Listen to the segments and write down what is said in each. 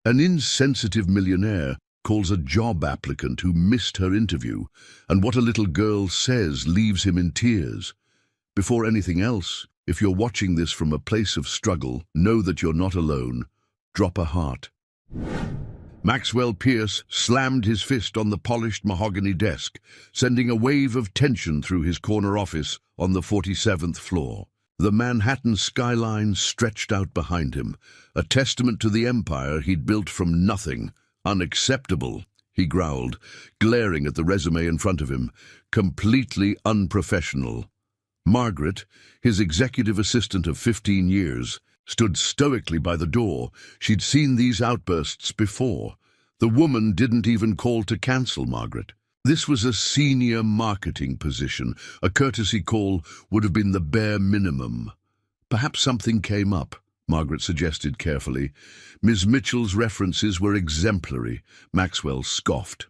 An insensitive millionaire calls a job applicant who missed her interview, and what a little girl says leaves him in tears. Before anything else, if you're watching this from a place of struggle, know that you're not alone. Drop a heart. Maxwell Pierce slammed his fist on the polished mahogany desk, sending a wave of tension through his corner office on the 47th floor. The Manhattan skyline stretched out behind him, a testament to the empire he'd built from nothing. Unacceptable, he growled, glaring at the resume in front of him. Completely unprofessional. Margaret, his executive assistant of 15 years, stood stoically by the door. She'd seen these outbursts before. The woman didn't even call to cancel Margaret. This was a senior marketing position. A courtesy call would have been the bare minimum. Perhaps something came up, Margaret suggested carefully. Ms. Mitchell's references were exemplary, Maxwell scoffed.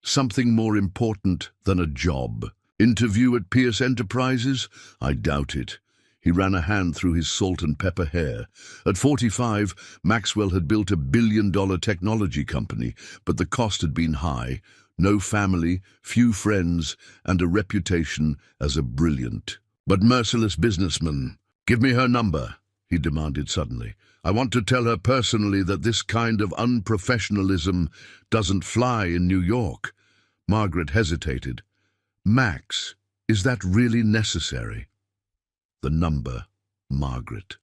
Something more important than a job. Interview at Pierce Enterprises? I doubt it. He ran a hand through his salt and pepper hair. At 45, Maxwell had built a billion-dollar technology company, but the cost had been high. No family, few friends, and a reputation as a brilliant but merciless businessman. "Give me her number," he demanded suddenly. "I want to tell her personally that this kind of unprofessionalism doesn't fly in New York." Margaret hesitated. "Max, is that really necessary?" The number, Margaret.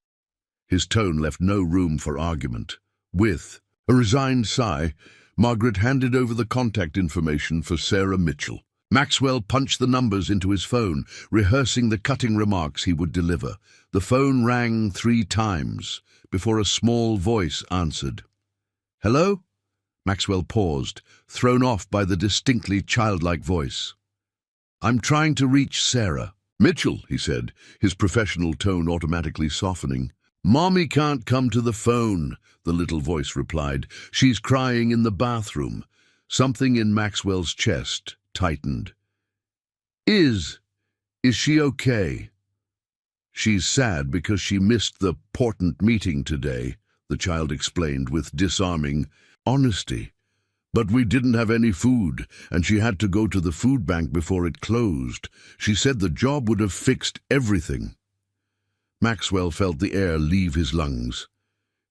His tone left no room for argument. With a resigned sigh, Margaret handed over the contact information for Sarah Mitchell. Maxwell punched the numbers into his phone, rehearsing the cutting remarks he would deliver. The phone rang 3 times before a small voice answered. "Hello?" Maxwell paused, thrown off by the distinctly childlike voice. "I'm trying to reach Sarah." "Mitchell," he said, his professional tone automatically softening. "Mommy can't come to the phone," the little voice replied. "She's crying in the bathroom." Something in Maxwell's chest tightened. Is she okay?" "She's sad because she missed the important meeting today," the child explained with disarming honesty. "But we didn't have any food, and she had to go to the food bank before it closed. She said the job would have fixed everything." Maxwell felt the air leave his lungs.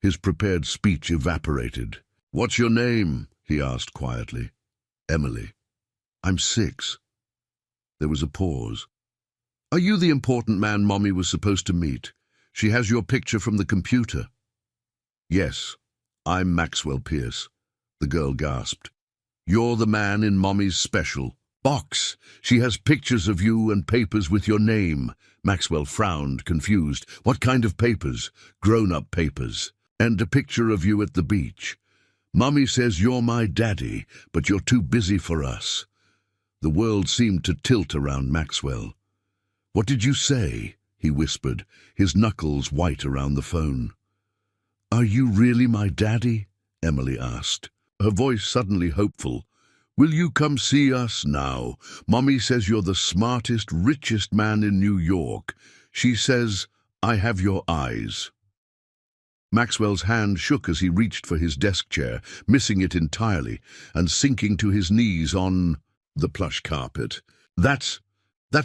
His prepared speech evaporated. "What's your name?" he asked quietly. "Emily." "I'm 6. There was a pause. "Are you the important man Mommy was supposed to meet? She has your picture from the computer." "Yes, I'm Maxwell Pierce," the girl gasped. "You're the man in Mommy's special box. She has pictures of you and papers with your name." Maxwell frowned, confused. "What kind of papers?" "Grown-up papers. And a picture of you at the beach. Mommy says you're my daddy, but you're too busy for us." The world seemed to tilt around Maxwell. "What did you say?" he whispered, his knuckles white around the phone. "Are you really my daddy?" Emily asked, her voice suddenly hopeful. "Will you come see us now? Mommy says you're the smartest, richest man in New York. She says I have your eyes." Maxwell's hand shook as he reached for his desk chair, missing it entirely, and sinking to his knees on the plush carpet. That's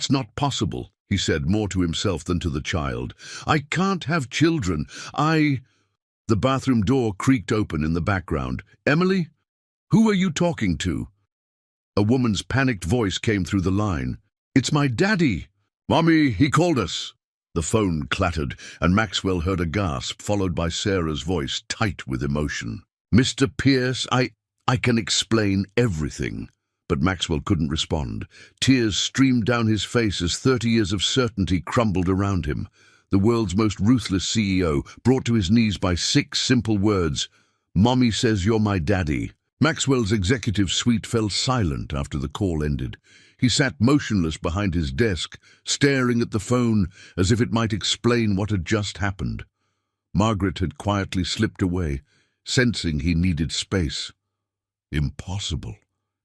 not possible," he said, more to himself than to the child. "I can't have children. The bathroom door creaked open in the background. "Emily? Who are you talking to?" A woman's panicked voice came through the line. "It's my daddy." "Mommy, he called us." The phone clattered, and Maxwell heard a gasp, followed by Sarah's voice, tight with emotion. "Mr. Pierce, I can explain everything." But Maxwell couldn't respond. Tears streamed down his face as 30 years of certainty crumbled around him. The world's most ruthless CEO, brought to his knees by 6 simple words. "Mommy says you're my daddy." Maxwell's executive suite fell silent after the call ended. He sat motionless behind his desk, staring at the phone as if it might explain what had just happened. Margaret had quietly slipped away, sensing he needed space. "Impossible,"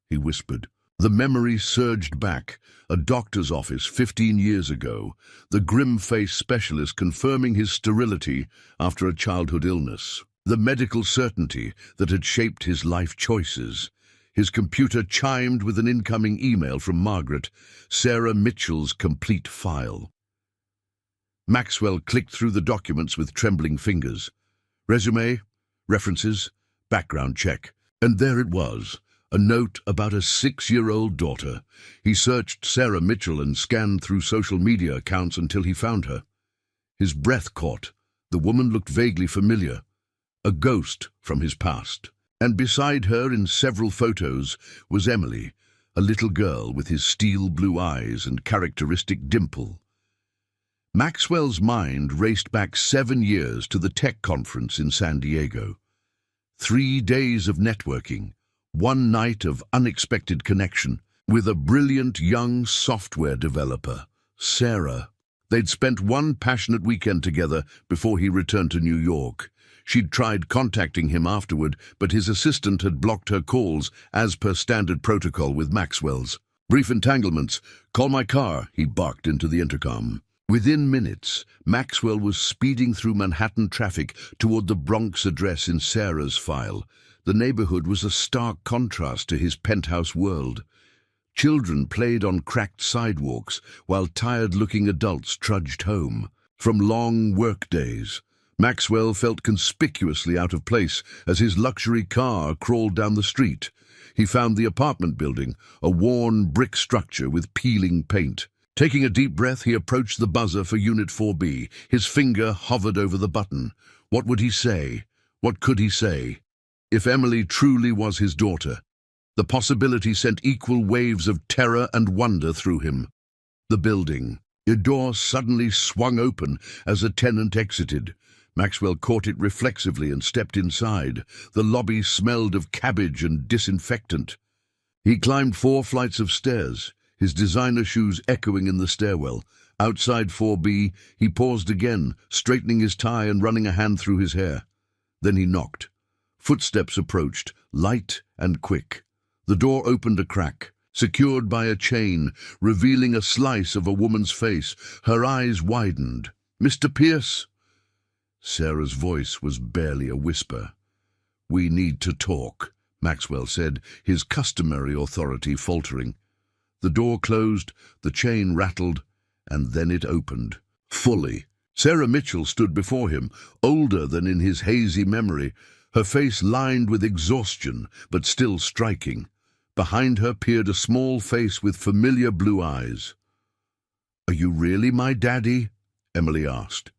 he whispered. The memory surged back. A doctor's office 15 years ago, the grim-faced specialist confirming his sterility after a childhood illness. The medical certainty that had shaped his life choices. His computer chimed with an incoming email from Margaret, Sarah Mitchell's complete file. Maxwell clicked through the documents with trembling fingers. Resume, references, background check. And there it was, a note about a 6-year-old daughter. He searched Sarah Mitchell and scanned through social media accounts until he found her. His breath caught. The woman looked vaguely familiar, a ghost from his past. And beside her in several photos was Emily, a little girl with his steel blue eyes and characteristic dimple. Maxwell's mind raced back 7 years to the tech conference in San Diego. 3 days of networking, 1 night of unexpected connection with a brilliant young software developer, Sarah. They'd spent 1 passionate weekend together before he returned to New York. She'd tried contacting him afterward, but his assistant had blocked her calls as per standard protocol with Maxwell's. Brief entanglements. Call my car, he barked into the intercom. Within minutes, Maxwell was speeding through Manhattan traffic toward the Bronx address in Sarah's file. The neighborhood was a stark contrast to his penthouse world. Children played on cracked sidewalks, while tired-looking adults trudged home. From long work days, Maxwell felt conspicuously out of place as his luxury car crawled down the street. He found the apartment building, a worn brick structure with peeling paint. Taking a deep breath, he approached the buzzer for Unit 4B. His finger hovered over the button. What would he say? What could he say? If Emily truly was his daughter, the possibility sent equal waves of terror and wonder through him. The building. A door suddenly swung open as a tenant exited. Maxwell caught it reflexively and stepped inside. The lobby smelled of cabbage and disinfectant. He climbed 4 flights of stairs, his designer shoes echoing in the stairwell. Outside 4B, he paused again, straightening his tie and running a hand through his hair. Then he knocked. Footsteps approached, light and quick. The door opened a crack, secured by a chain, revealing a slice of a woman's face. Her eyes widened. "Mr. Pierce?" Sarah's voice was barely a whisper. "We need to talk," Maxwell said, his customary authority faltering. The door closed, the chain rattled, and then it opened. Fully. Sarah Mitchell stood before him, older than in his hazy memory, her face lined with exhaustion, but still striking. Behind her peered a small face with familiar blue eyes. "Are you really my daddy?" Emily asked.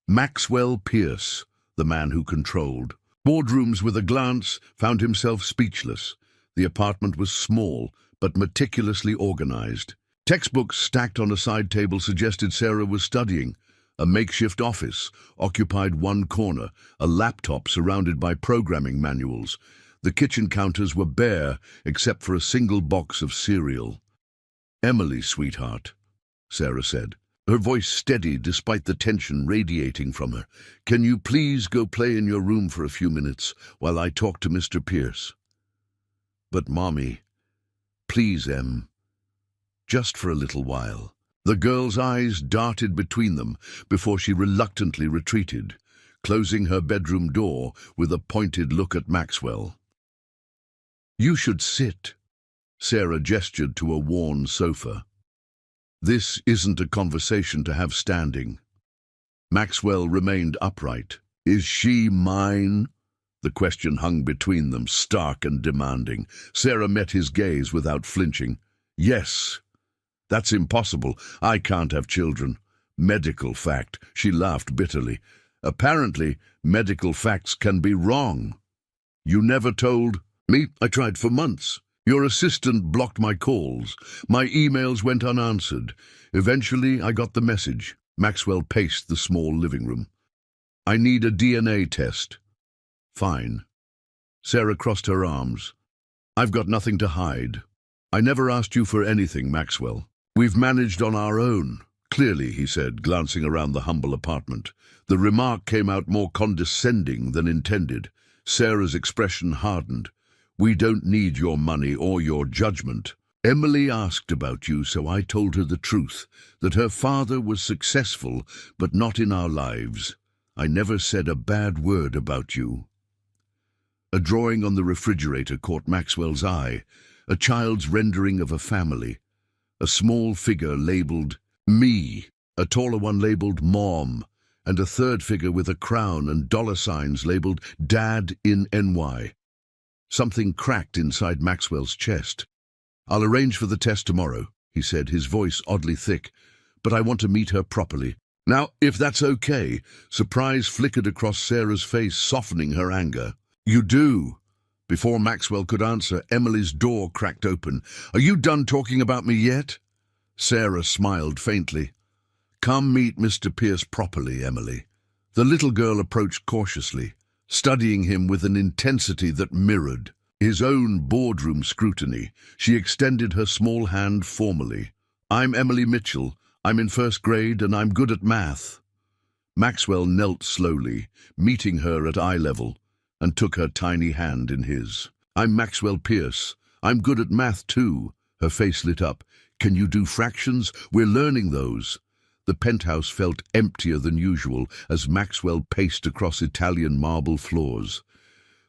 Maxwell Pierce, the man who controlled. Boardrooms with a glance found himself speechless. The apartment was small, but meticulously organized. Textbooks stacked on a side table suggested Sarah was studying. A makeshift office occupied one corner, a laptop surrounded by programming manuals. The kitchen counters were bare, except for a single box of cereal. "Emily, sweetheart," Sarah said, her voice steady despite the tension radiating from her. "Can you please go play in your room for a few minutes while I talk to Mr. Pierce?" "But, Mommy, please, Em, just for a little while." The girl's eyes darted between them before she reluctantly retreated, closing her bedroom door with a pointed look at Maxwell. "You should sit." Sarah gestured to a worn sofa. "This isn't a conversation to have standing." Maxwell remained upright. "Is she mine?" The question hung between them, stark and demanding. Sarah met his gaze without flinching. "Yes." "That's impossible. I can't have children." "Medical fact." She laughed bitterly. "Apparently, medical facts can be wrong." "You never told me?" "I tried for months. Your assistant blocked my calls. My emails went unanswered. Eventually, I got the message." Maxwell paced the small living room. "I need a DNA test." "Fine." Sarah crossed her arms. "I've got nothing to hide. I never asked you for anything, Maxwell. We've managed on our own." "Clearly," he said, glancing around the humble apartment. The remark came out more condescending than intended. Sarah's expression hardened. "We don't need your money or your judgment. Emily asked about you, so I told her the truth, that her father was successful, but not in our lives. I never said a bad word about you." A drawing on the refrigerator caught Maxwell's eye, a child's rendering of a family. A small figure labelled "Me," a taller one labelled "Mom," and a third figure with a crown and dollar signs labelled "Dad in NY." Something cracked inside Maxwell's chest. "I'll arrange for the test tomorrow," he said, his voice oddly thick, "but I want to meet her properly. Now, if that's okay." Surprise flickered across Sarah's face, softening her anger. "You do?" Before Maxwell could answer, Emily's door cracked open. "Are you done talking about me yet?" Sarah smiled faintly. "Come meet Mr. Pierce properly, Emily." The little girl approached cautiously, studying him with an intensity that mirrored his own boardroom scrutiny. She extended her small hand formally. "I'm Emily Mitchell. I'm in first grade and I'm good at math." Maxwell knelt slowly, meeting her at eye level, and took her tiny hand in his. "I'm Maxwell Pierce. I'm good at math too." Her face lit up. "Can you do fractions? We're learning those." The penthouse felt emptier than usual as Maxwell paced across Italian marble floors.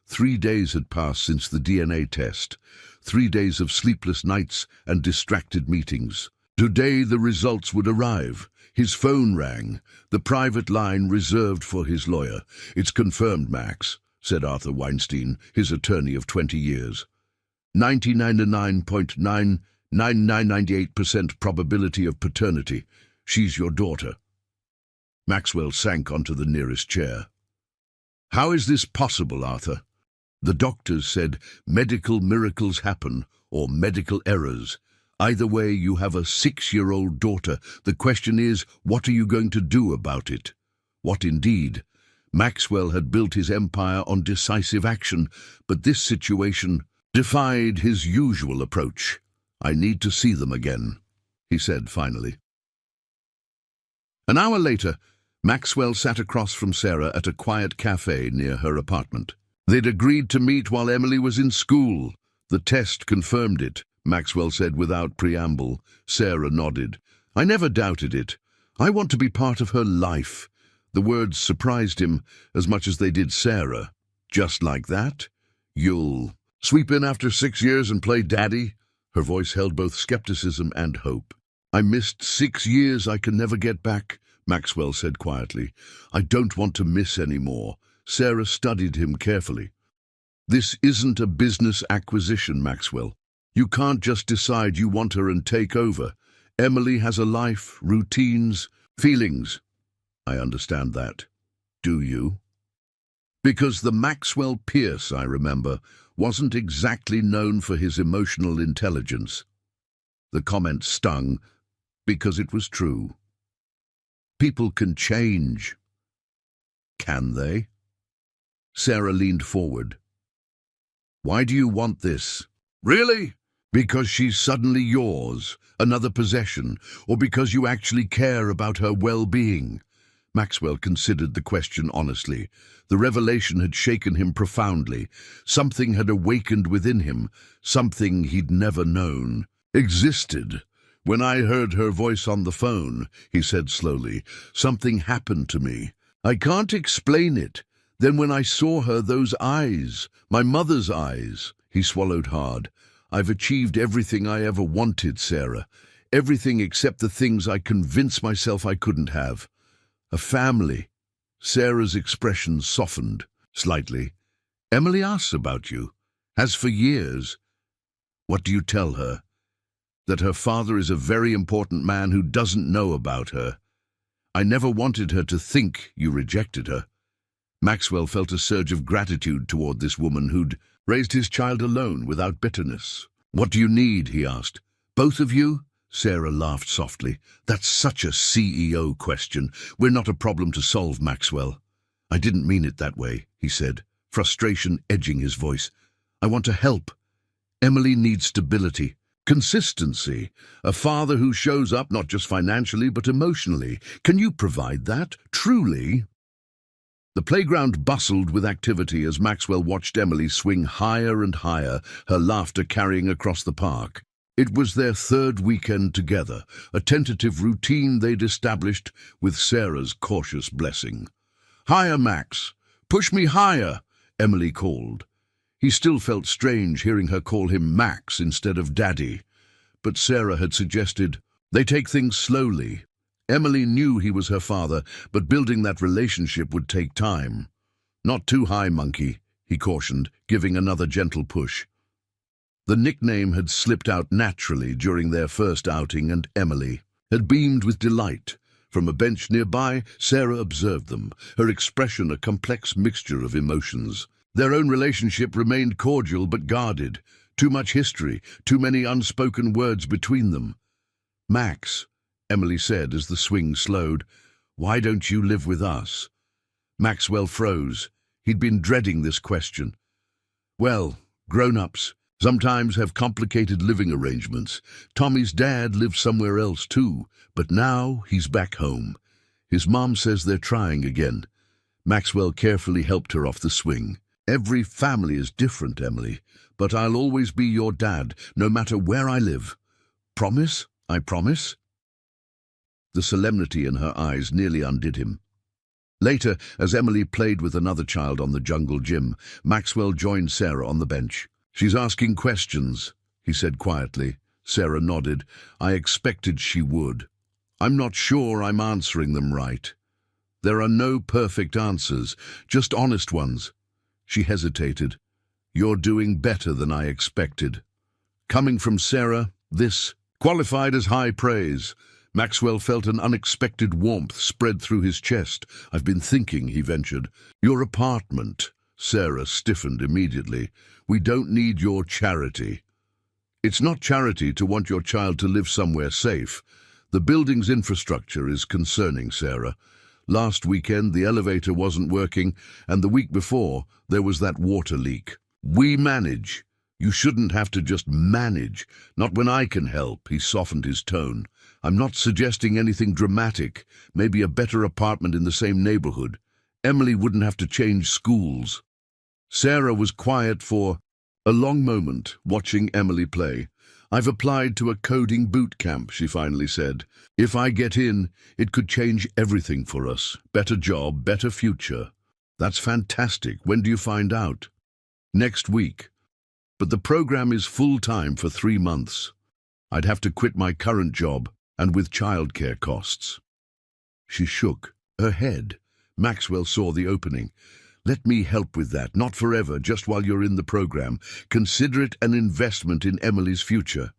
3 days had passed since the DNA test. 3 days of sleepless nights and distracted meetings. Today the results would arrive. His phone rang, the private line reserved for his lawyer. "It's confirmed, Max," said Arthur Weinstein, his attorney of 20 years. 99.99998% probability of paternity. She's your daughter." Maxwell sank onto the nearest chair. "How is this possible, Arthur?" "The doctors said medical miracles happen, or medical errors. Either way, you have a 6-year-old daughter. The question is, what are you going to do about it?" What indeed? Maxwell had built his empire on decisive action, but this situation defied his usual approach. "I need to see them again," he said finally. An hour later, Maxwell sat across from Sarah at a quiet cafe near her apartment. They'd agreed to meet while Emily was in school. The test confirmed it, Maxwell said without preamble. Sarah nodded. "I never doubted it. I want to be part of her life." The words surprised him as much as they did Sarah. "Just like that? You'll sweep in after 6 years and play daddy?" Her voice held both skepticism and hope. "I missed 6 years I can never get back," Maxwell said quietly. "I don't want to miss any more." Sarah studied him carefully. "This isn't a business acquisition, Maxwell. You can't just decide you want her and take over. Emily has a life, routines, feelings." "I understand that. Do you?" "Because the Maxwell Pierce, I remember, wasn't exactly known for his emotional intelligence." The comment stung, because it was true. "People can change." "Can they?" Sarah leaned forward. "Why do you want this?" "Really? Because she's suddenly yours, another possession, or because you actually care about her well-being?" Maxwell considered the question honestly. The revelation had shaken him profoundly. Something had awakened within him, something he'd never known existed. "When I heard her voice on the phone," he said slowly, "something happened to me. I can't explain it. Then when I saw her, those eyes, my mother's eyes." He swallowed hard. "I've achieved everything I ever wanted, Sarah. Everything except the things I convinced myself I couldn't have. A family." Sarah's expression softened slightly. "Emily asks about you. Has for years." "What do you tell her?" "That her father is a very important man who doesn't know about her. I never wanted her to think you rejected her." Maxwell felt a surge of gratitude toward this woman who'd raised his child alone without bitterness. "What do you need?" he asked. "Both of you?" Sarah laughed softly. "That's such a CEO question. We're not a problem to solve, Maxwell." "I didn't mean it that way," he said, frustration edging his voice. "I want to help. Emily needs stability, consistency, a father who shows up not just financially but emotionally. Can you provide that, truly?" The playground bustled with activity as Maxwell watched Emily swing higher and higher, her laughter carrying across the park. It was their 3rd weekend together, a tentative routine they'd established with Sarah's cautious blessing. "Higher, Max! Push me higher!" Emily called. He still felt strange hearing her call him Max instead of Daddy. But Sarah had suggested they take things slowly. Emily knew he was her father, but building that relationship would take time. "Not too high, monkey," he cautioned, giving another gentle push. The nickname had slipped out naturally during their first outing, and Emily had beamed with delight. From a bench nearby, Sarah observed them, her expression a complex mixture of emotions. Their own relationship remained cordial but guarded. Too much history, too many unspoken words between them. "Max," Emily said as the swing slowed, "why don't you live with us?" Maxwell froze. He'd been dreading this question. "Well, grown-ups sometimes have complicated living arrangements. Tommy's dad lives somewhere else too, but now he's back home. His mom says they're trying again." Maxwell carefully helped her off the swing. "Every family is different, Emily, but I'll always be your dad, no matter where I live. Promise? I promise?" The solemnity in her eyes nearly undid him. Later, as Emily played with another child on the jungle gym, Maxwell joined Sarah on the bench. "She's asking questions," he said quietly. Sarah nodded. "I expected she would. I'm not sure I'm answering them right. There are no perfect answers, just honest ones." She hesitated. "You're doing better than I expected." Coming from Sarah, this qualified as high praise. Maxwell felt an unexpected warmth spread through his chest. "I've been thinking," he ventured. "Your apartment." Sarah stiffened immediately. "We don't need your charity." "It's not charity to want your child to live somewhere safe. The building's infrastructure is concerning, Sarah. Last weekend the elevator wasn't working, and the week before there was that water leak. We manage. You shouldn't have to just manage. Not when I can help." He softened his tone. "I'm not suggesting anything dramatic. Maybe a better apartment in the same neighborhood. Emily wouldn't have to change schools." Sarah was quiet for a long moment, watching Emily play. "I've applied to a coding boot camp," she finally said. "If I get in, it could change everything for us. Better job, better future." "That's fantastic. When do you find out?" "Next week. But the program is full-time for 3 months. I'd have to quit my current job, and with childcare costs." She shook her head. Maxwell saw the opening. "Let me help with that, not forever, just while you're in the program. Consider it an investment in Emily's future."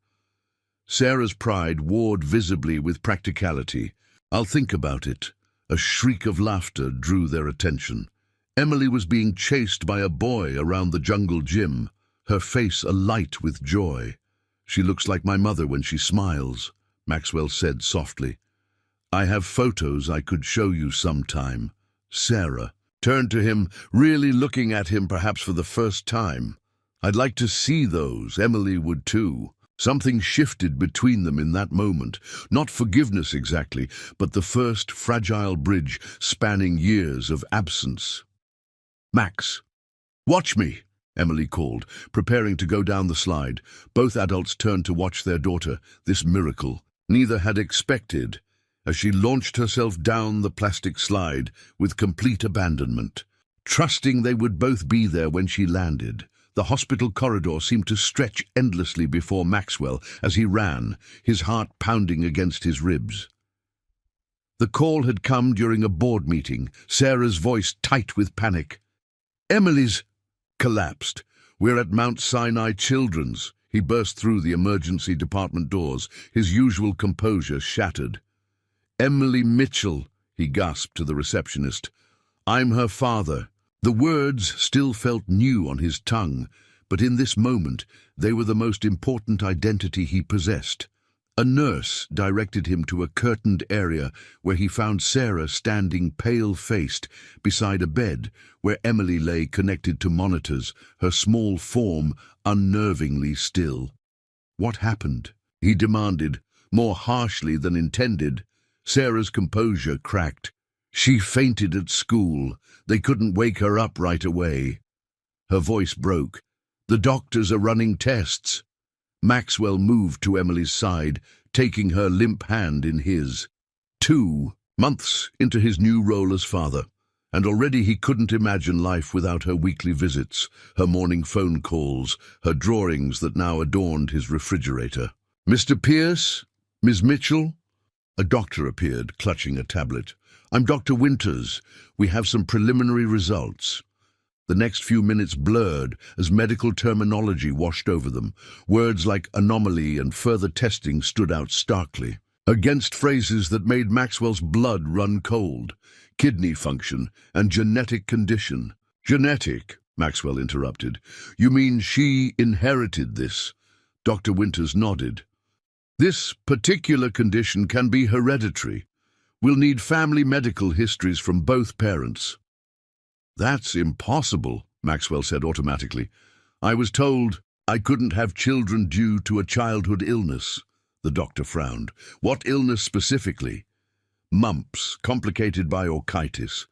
Sarah's pride warred visibly with practicality. "I'll think about it." A shriek of laughter drew their attention. Emily was being chased by a boy around the jungle gym, her face alight with joy. "She looks like my mother when she smiles," Maxwell said softly. "I have photos I could show you sometime." Sarah turned to him, really looking at him perhaps for the first time. "I'd like to see those. Emily would too." Something shifted between them in that moment. Not forgiveness exactly, but the first fragile bridge spanning years of absence. "Max, watch me," Emily called, preparing to go down the slide. Both adults turned to watch their daughter, this miracle neither had expected, as she launched herself down the plastic slide with complete abandonment, trusting they would both be there when she landed. The hospital corridor seemed to stretch endlessly before Maxwell as he ran, his heart pounding against his ribs. The call had come during a board meeting, Sarah's voice tight with panic. "Emily's collapsed. We're at Mount Sinai Children's." He burst through the emergency department doors, his usual composure shattered. "Emily Mitchell," he gasped to the receptionist. "I'm her father." The words still felt new on his tongue, but in this moment they were the most important identity he possessed. A nurse directed him to a curtained area where he found Sarah standing pale-faced beside a bed where Emily lay connected to monitors, her small form unnervingly still. "What happened?" he demanded, more harshly than intended. Sarah's composure cracked. "She fainted at school. They couldn't wake her up right away." Her voice broke. "The doctors are running tests." Maxwell moved to Emily's side, taking her limp hand in his. 2 months into his new role as father, And already he couldn't imagine life without her weekly visits, her morning phone calls, her drawings that now adorned his refrigerator. "Mr. Pierce? Miss Mitchell?" A doctor appeared, clutching a tablet. "I'm Dr. Winters. We have some preliminary results." The next few minutes blurred as medical terminology washed over them. Words like anomaly and further testing stood out starkly, against phrases that made Maxwell's blood run cold. Kidney function and genetic condition. "Genetic?" Maxwell interrupted. "You mean she inherited this?" Dr. Winters nodded. "This particular condition can be hereditary. We'll need family medical histories from both parents." "That's impossible," Maxwell said automatically. "I was told I couldn't have children due to a childhood illness." The doctor frowned. "What illness specifically?" "Mumps, complicated by orchitis.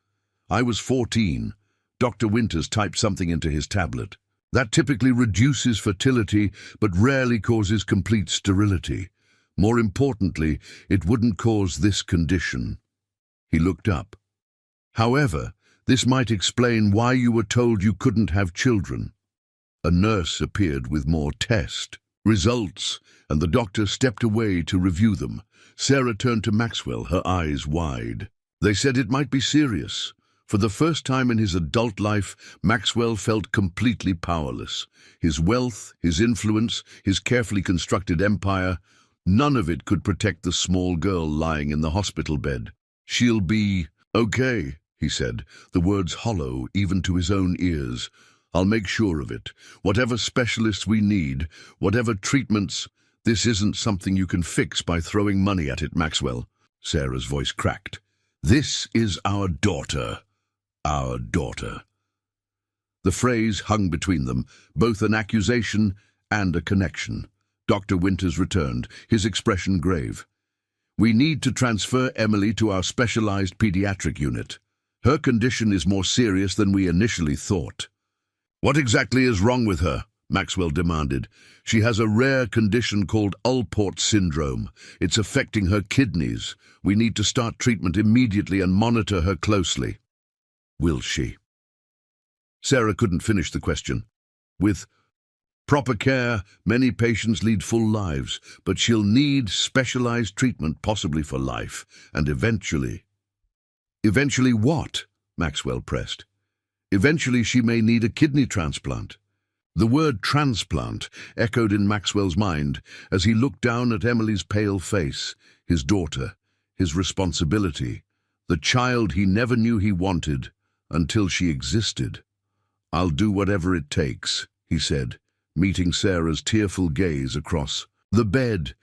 I was 14. Dr. Winters typed something into his tablet. "That typically reduces fertility, but rarely causes complete sterility. More importantly, it wouldn't cause this condition." He looked up. "However, this might explain why you were told you couldn't have children." A nurse appeared with more test results, and the doctor stepped away to review them. Sarah turned to Maxwell, her eyes wide. "They said it might be serious." For the first time in his adult life, Maxwell felt completely powerless. His wealth, his influence, his carefully constructed empire, none of it could protect the small girl lying in the hospital bed. "She'll be okay," he said, the words hollow even to his own ears. "I'll make sure of it. Whatever specialists we need, whatever treatments, this isn't something you can fix by throwing money at it, Maxwell." Sarah's voice cracked. "This is our daughter. Our daughter." The phrase hung between them, both an accusation and a connection. Dr. Winters returned, his expression grave. "We need to transfer Emily to our specialized pediatric unit. Her condition is more serious than we initially thought." "What exactly is wrong with her?" Maxwell demanded. "She has a rare condition called Alport syndrome. It's affecting her kidneys. We need to start treatment immediately and monitor her closely." "Will she?" Sarah couldn't finish the question. "With proper care, many patients lead full lives, but she'll need specialized treatment, possibly for life, and eventually—" "Eventually what?" Maxwell pressed. "Eventually she may need a kidney transplant." The word transplant echoed in Maxwell's mind as he looked down at Emily's pale face, his daughter, his responsibility, the child he never knew he wanted until she existed. "I'll do whatever it takes," he said, meeting Sarah's tearful gaze across the bed.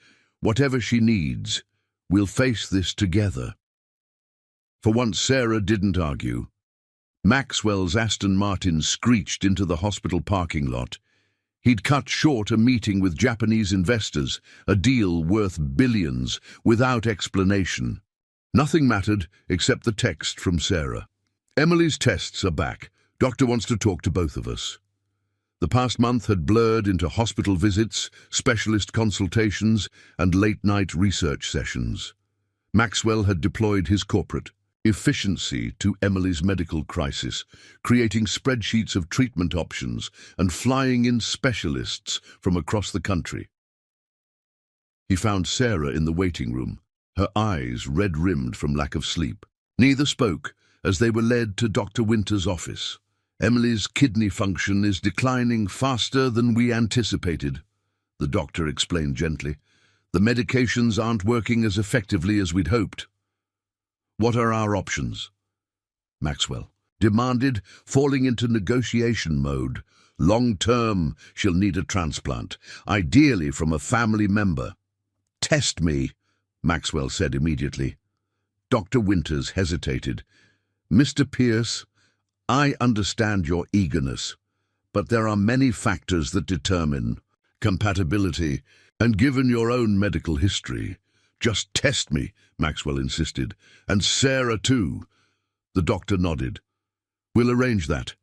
"Whatever she needs, we'll face this together." For once, Sarah didn't argue. Maxwell's Aston Martin screeched into the hospital parking lot. He'd cut short a meeting with Japanese investors, a deal worth billions, without explanation. Nothing mattered except the text from Sarah. "Emily's tests are back. Doctor wants to talk to both of us." The past month had blurred into hospital visits, specialist consultations, and late-night research sessions. Maxwell had deployed his corporate efficiency to Emily's medical crisis, creating spreadsheets of treatment options and flying in specialists from across the country. He found Sarah in the waiting room, her eyes red-rimmed from lack of sleep. Neither spoke as they were led to Dr. Winters' office. "Emily's kidney function is declining faster than we anticipated," the doctor explained gently. "The medications aren't working as effectively as we'd hoped." "What are our options?" Maxwell demanded, falling into negotiation mode. "Long-term, she'll need a transplant, ideally from a family member." "Test me," Maxwell said immediately. Dr. Winters hesitated. "Mr. Pierce, I understand your eagerness, but there are many factors that determine compatibility, and given your own medical history—" "Just test me," Maxwell insisted. "And Sarah too." The doctor nodded. "We'll arrange that.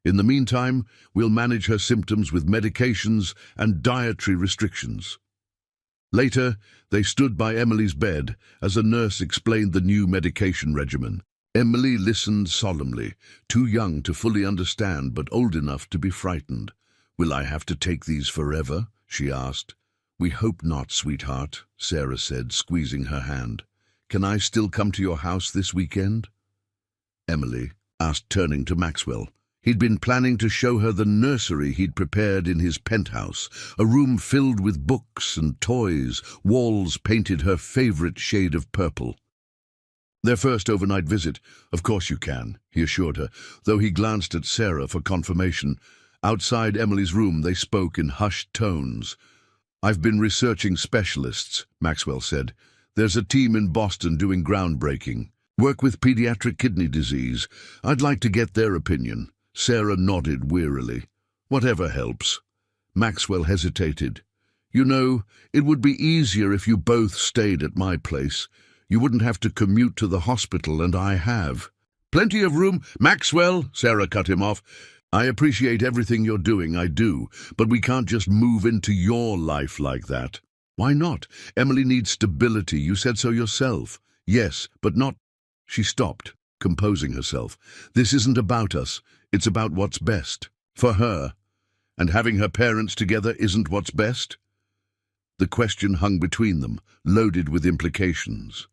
In the meantime, we'll manage her symptoms with medications and dietary restrictions." Later, they stood by Emily's bed as a nurse explained the new medication regimen. Emily listened solemnly, too young to fully understand but old enough to be frightened. "Will I have to take these forever?" she asked. "We hope not, sweetheart," Sarah said, squeezing her hand. "Can I still come to your house this weekend?" Emily asked, turning to Maxwell. He'd been planning to show her the nursery he'd prepared in his penthouse, a room filled with books and toys, walls painted her favorite shade of purple. "Their first overnight visit. Of course you can," he assured her, though he glanced at Sarah for confirmation. Outside Emily's room they spoke in hushed tones. "I've been researching specialists," Maxwell said. "There's a team in Boston doing groundbreaking work with pediatric kidney disease. I'd like to get their opinion." Sarah nodded wearily. "Whatever helps." Maxwell hesitated. "You know, it would be easier if you both stayed at my place. You wouldn't have to commute to the hospital, and I have." "Plenty of room—" "Maxwell," Sarah cut him off. "I appreciate everything you're doing, I do, but we can't just move into your life like that." "Why not? Emily needs stability, you said so yourself." "Yes, but not—" She stopped, composing herself. "This isn't about us, it's about what's best. For her. And having her parents together isn't what's best?" The question hung between them, loaded with implications.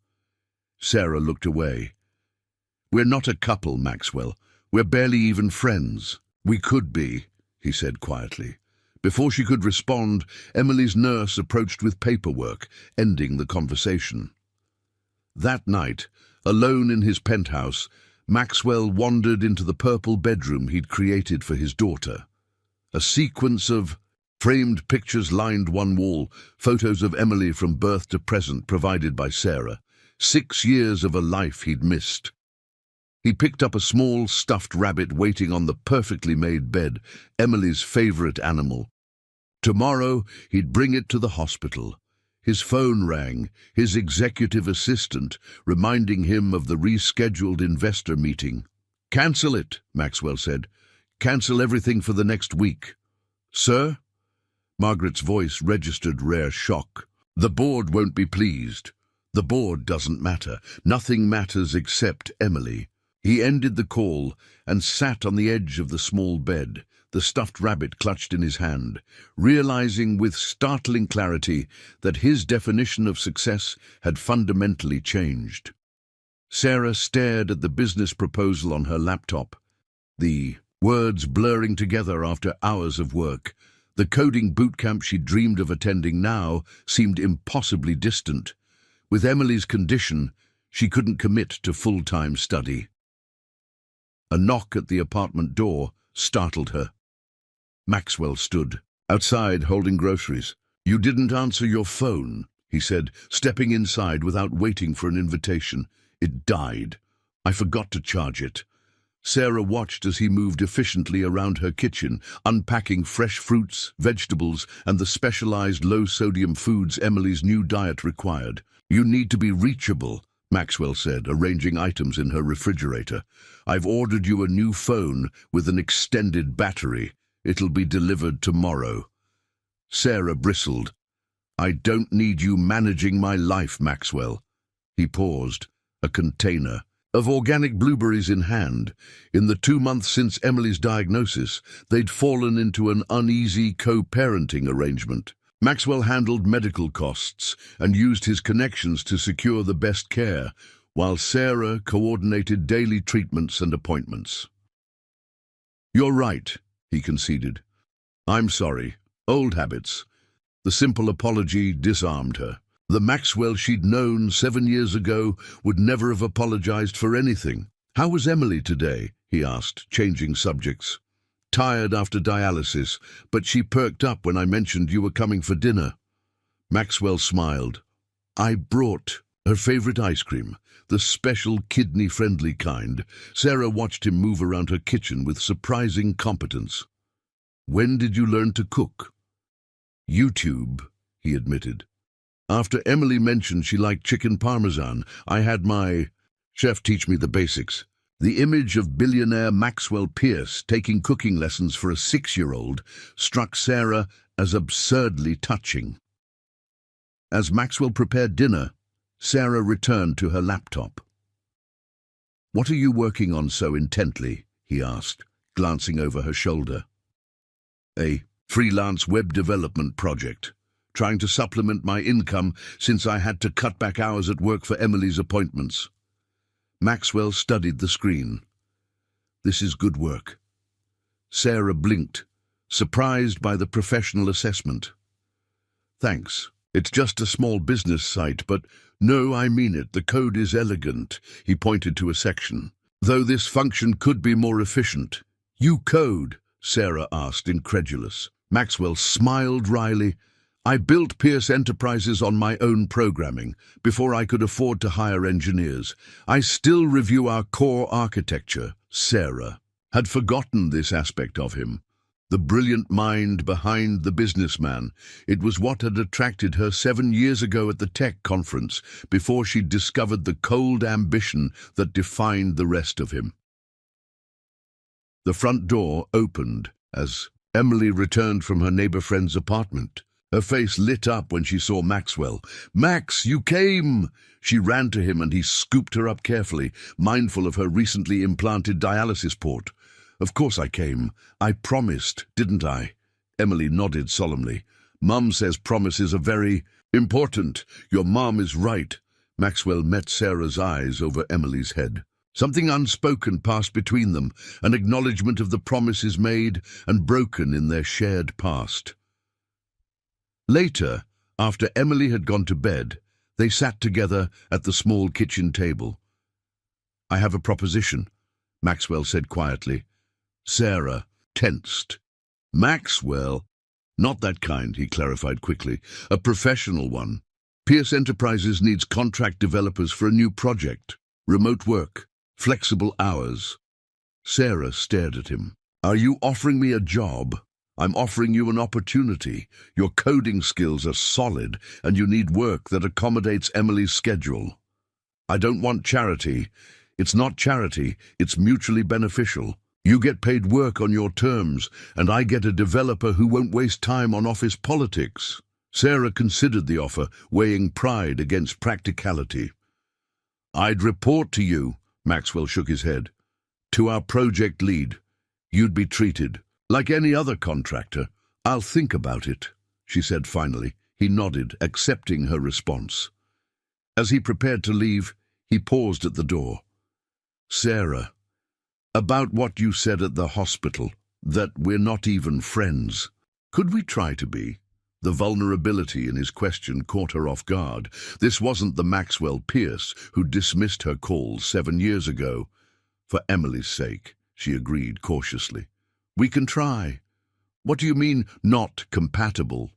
Sarah looked away. "We're not a couple, Maxwell. We're barely even friends." "We could be," he said quietly. Before she could respond, Emily's nurse approached with paperwork, ending the conversation. That night, alone in his penthouse, Maxwell wandered into the purple bedroom he'd created for his daughter. A sequence of framed pictures lined one wall, photos of Emily from birth to present provided by Sarah. 6 years of a life he'd missed. He picked up a small stuffed rabbit waiting on the perfectly made bed, Emily's favorite animal. Tomorrow he'd bring it to the hospital. His phone rang, his executive assistant, reminding him of the rescheduled investor meeting. "Cancel it," Maxwell said. "Cancel everything for the next week." "Sir?" Margaret's voice registered rare shock. "The board won't be pleased." "The board doesn't matter. Nothing matters except Emily." He ended the call and sat on the edge of the small bed, the stuffed rabbit clutched in his hand, realizing with startling clarity that his definition of success had fundamentally changed. Sarah stared at the business proposal on her laptop, the words blurring together after hours of work. The coding bootcamp she dreamed of attending now seemed impossibly distant. With Emily's condition, she couldn't commit to full-time study. A knock at the apartment door startled her. Maxwell stood outside holding groceries. "You didn't answer your phone," he said, stepping inside without waiting for an invitation. "It died. I forgot to charge it." Sarah watched as he moved efficiently around her kitchen, unpacking fresh fruits, vegetables, and the specialized low-sodium foods Emily's new diet required. "You need to be reachable," Maxwell said, arranging items in her refrigerator. "I've ordered you a new phone with an extended battery. It'll be delivered tomorrow." Sarah bristled. "I don't need you managing my life, Maxwell." He paused, a container of organic blueberries in hand. In the 2 months since Emily's diagnosis, they'd fallen into an uneasy co-parenting arrangement. Maxwell handled medical costs and used his connections to secure the best care, while Sarah coordinated daily treatments and appointments. "You're right," he conceded. "I'm sorry. Old habits." The simple apology disarmed her. The Maxwell she'd known 7 years ago would never have apologized for anything. "How was Emily today?" he asked, changing subjects. "Tired after dialysis, but she perked up when I mentioned you were coming for dinner." Maxwell smiled. "I brought her favorite ice cream, the special kidney-friendly kind." Sarah watched him move around her kitchen with surprising competence. "When did you learn to cook?" "YouTube," he admitted. "After Emily mentioned she liked chicken parmesan, I had my chef teach me the basics." The image of billionaire Maxwell Pierce taking cooking lessons for a 6-year-old struck Sarah as absurdly touching. As Maxwell prepared dinner, Sarah returned to her laptop. "What are you working on so intently?" he asked, glancing over her shoulder. "A freelance web development project, trying to supplement my income since I had to cut back hours at work for Emily's appointments." Maxwell studied the screen. "This is good work." Sarah blinked, surprised by the professional assessment. "Thanks. It's just a small business site, but no, I mean it. The code is elegant." He pointed to a section. "Though this function could be more efficient." "You code?" Sarah asked, incredulous. Maxwell smiled wryly. "I built Pierce Enterprises on my own programming, before I could afford to hire engineers. I still review our core architecture." Sarah had forgotten this aspect of him. The brilliant mind behind the businessman. It was what had attracted her 7 years ago at the tech conference, before she'd discovered the cold ambition that defined the rest of him. The front door opened as Emily returned from her neighbor friend's apartment. Her face lit up when she saw Maxwell. "Max, you came!" She ran to him and he scooped her up carefully, mindful of her recently implanted dialysis port. "Of course I came. I promised, didn't I?" Emily nodded solemnly. "Mum says promises are very important. Your mom is right." Maxwell met Sarah's eyes over Emily's head. Something unspoken passed between them, an acknowledgement of the promises made and broken in their shared past. Later, after Emily had gone to bed, they sat together at the small kitchen table. "I have a proposition," Maxwell said quietly. Sarah tensed. "Maxwell?" "Not that kind," he clarified quickly. "A professional one. Pierce Enterprises needs contract developers for a new project. Remote work. Flexible hours." Sarah stared at him. "Are you offering me a job?" "I'm offering you an opportunity. Your coding skills are solid, and you need work that accommodates Emily's schedule." "I don't want charity." "It's not charity, it's mutually beneficial. You get paid work on your terms, and I get a developer who won't waste time on office politics." Sarah considered the offer, weighing pride against practicality. "I'd report to you," Maxwell shook his head. "To our project lead. You'd be treated like any other contractor." "I'll think about it," she said finally. He nodded, accepting her response. As he prepared to leave, he paused at the door. "Sarah, about what you said at the hospital, that we're not even friends. Could we try to be?" The vulnerability in his question caught her off guard. This wasn't the Maxwell Pierce who dismissed her calls 7 years ago. "For Emily's sake," she agreed cautiously. "We can try." "What do you mean, not compatible?"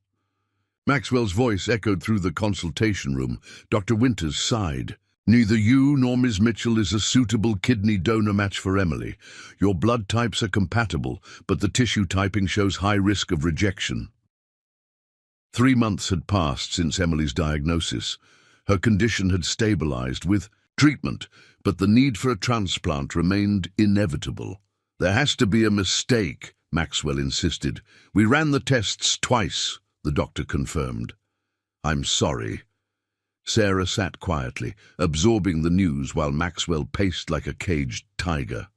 Maxwell's voice echoed through the consultation room. Dr. Winters sighed. "Neither you nor Ms. Mitchell is a suitable kidney donor match for Emily. Your blood types are compatible, but the tissue typing shows high risk of rejection." 3 months had passed since Emily's diagnosis. Her condition had stabilized with treatment, but the need for a transplant remained inevitable. "There has to be a mistake," Maxwell insisted. "We ran the tests twice," the doctor confirmed. "I'm sorry." Sarah sat quietly, absorbing the news while Maxwell paced like a caged tiger.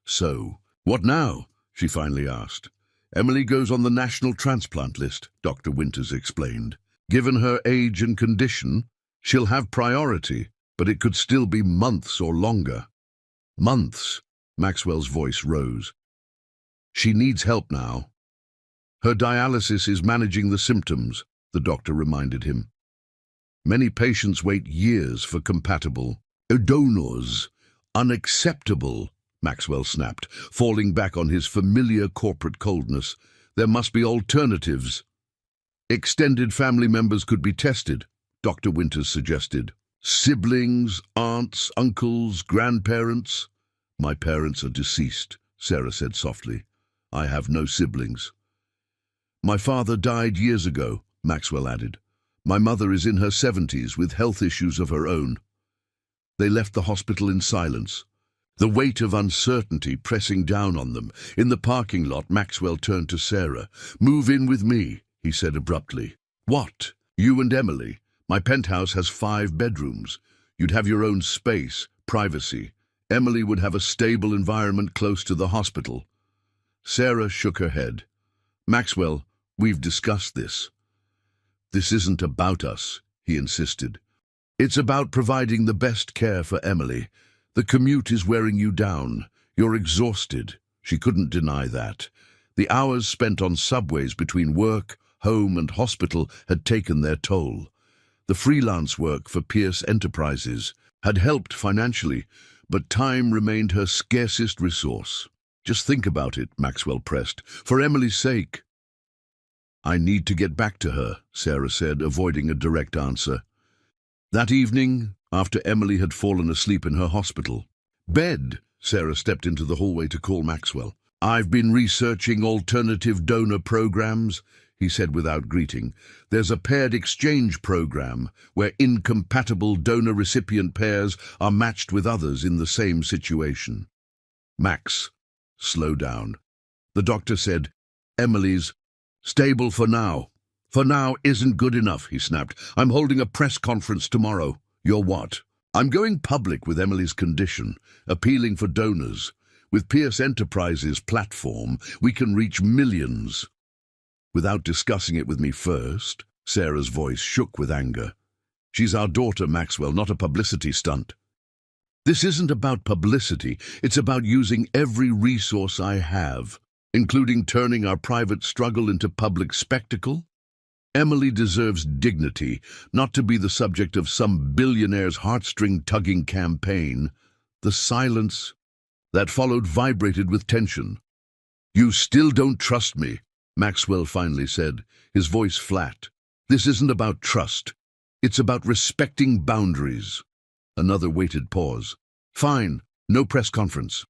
"So, what now?" she finally asked. "Emily goes on the national transplant list," Dr. Winters explained. "Given her age and condition, she'll have priority, but it could still be months or longer." "Months?" Maxwell's voice rose. "She needs help now." "Her dialysis is managing the symptoms," the doctor reminded him. "Many patients wait years for compatible donors." "Unacceptable," Maxwell snapped, falling back on his familiar corporate coldness. "There must be alternatives." "Extended family members could be tested," Dr. Winters suggested. "Siblings, aunts, uncles, grandparents?" "My parents are deceased," Sarah said softly. "I have no siblings." "My father died years ago," Maxwell added. "My mother is in her 70s with health issues of her own." They left the hospital in silence, the weight of uncertainty pressing down on them. In the parking lot, Maxwell turned to Sarah. "Move in with me," he said abruptly. "What?" "You and Emily. My penthouse has 5 bedrooms. You'd have your own space, privacy. Emily would have a stable environment close to the hospital. Sarah shook her head. Maxwell, we've discussed this. This isn't about us, he insisted. It's about providing the best care for Emily. The commute is wearing you down. You're exhausted. She couldn't deny that. The hours spent on subways between work, home, and hospital had taken their toll. The freelance work for Pierce Enterprises had helped financially, but time remained her scarcest resource. Just think about it, Maxwell pressed. For Emily's sake. I need to get back to her, Sarah said, avoiding a direct answer. That evening, after Emily had fallen asleep in her hospital. Bed, Sarah stepped into the hallway to call Maxwell. I've been researching alternative donor programs, he said without greeting. There's a paired exchange program where incompatible donor-recipient pairs are matched with others in the same situation. Max, slow down. The doctor said, Emily's stable for now. For now isn't good enough, he snapped. I'm holding a press conference tomorrow. You're what? I'm going public with Emily's condition, appealing for donors. With Pierce Enterprises' platform, we can reach millions. Without discussing it with me first, Sarah's voice shook with anger. She's our daughter, Maxwell, not a publicity stunt. This isn't about publicity. It's about using every resource I have, including turning our private struggle into public spectacle. Emily deserves dignity, not to be the subject of some billionaire's heartstring-tugging campaign. The silence that followed vibrated with tension. You still don't trust me, Maxwell finally said, his voice flat. This isn't about trust. It's about respecting boundaries. Another weighted pause. Fine, no press conference.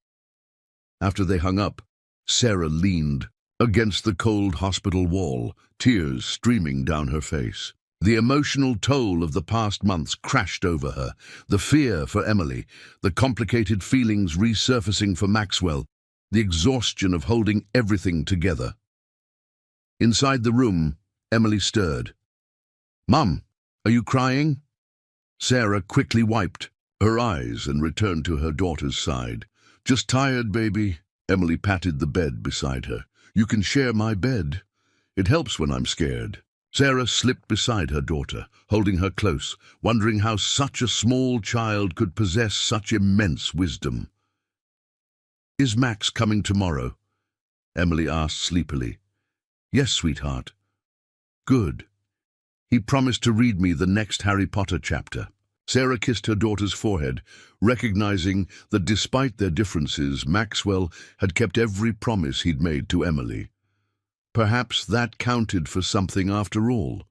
After they hung up, Sarah leaned against the cold hospital wall, tears streaming down her face. The emotional toll of the past months crashed over her, the fear for Emily, the complicated feelings resurfacing for Maxwell, the exhaustion of holding everything together. Inside the room, Emily stirred. Mum, are you crying? Sarah quickly wiped her eyes and returned to her daughter's side. Just tired, baby. Emily patted the bed beside her. You can share my bed. It helps when I'm scared. Sarah slipped beside her daughter, holding her close, wondering how such a small child could possess such immense wisdom. Is Max coming tomorrow? Emily asked sleepily. Yes, sweetheart. Good. He promised to read me the next Harry Potter chapter. Sarah kissed her daughter's forehead, recognizing that despite their differences, Maxwell had kept every promise he'd made to Emily. Perhaps that counted for something after all.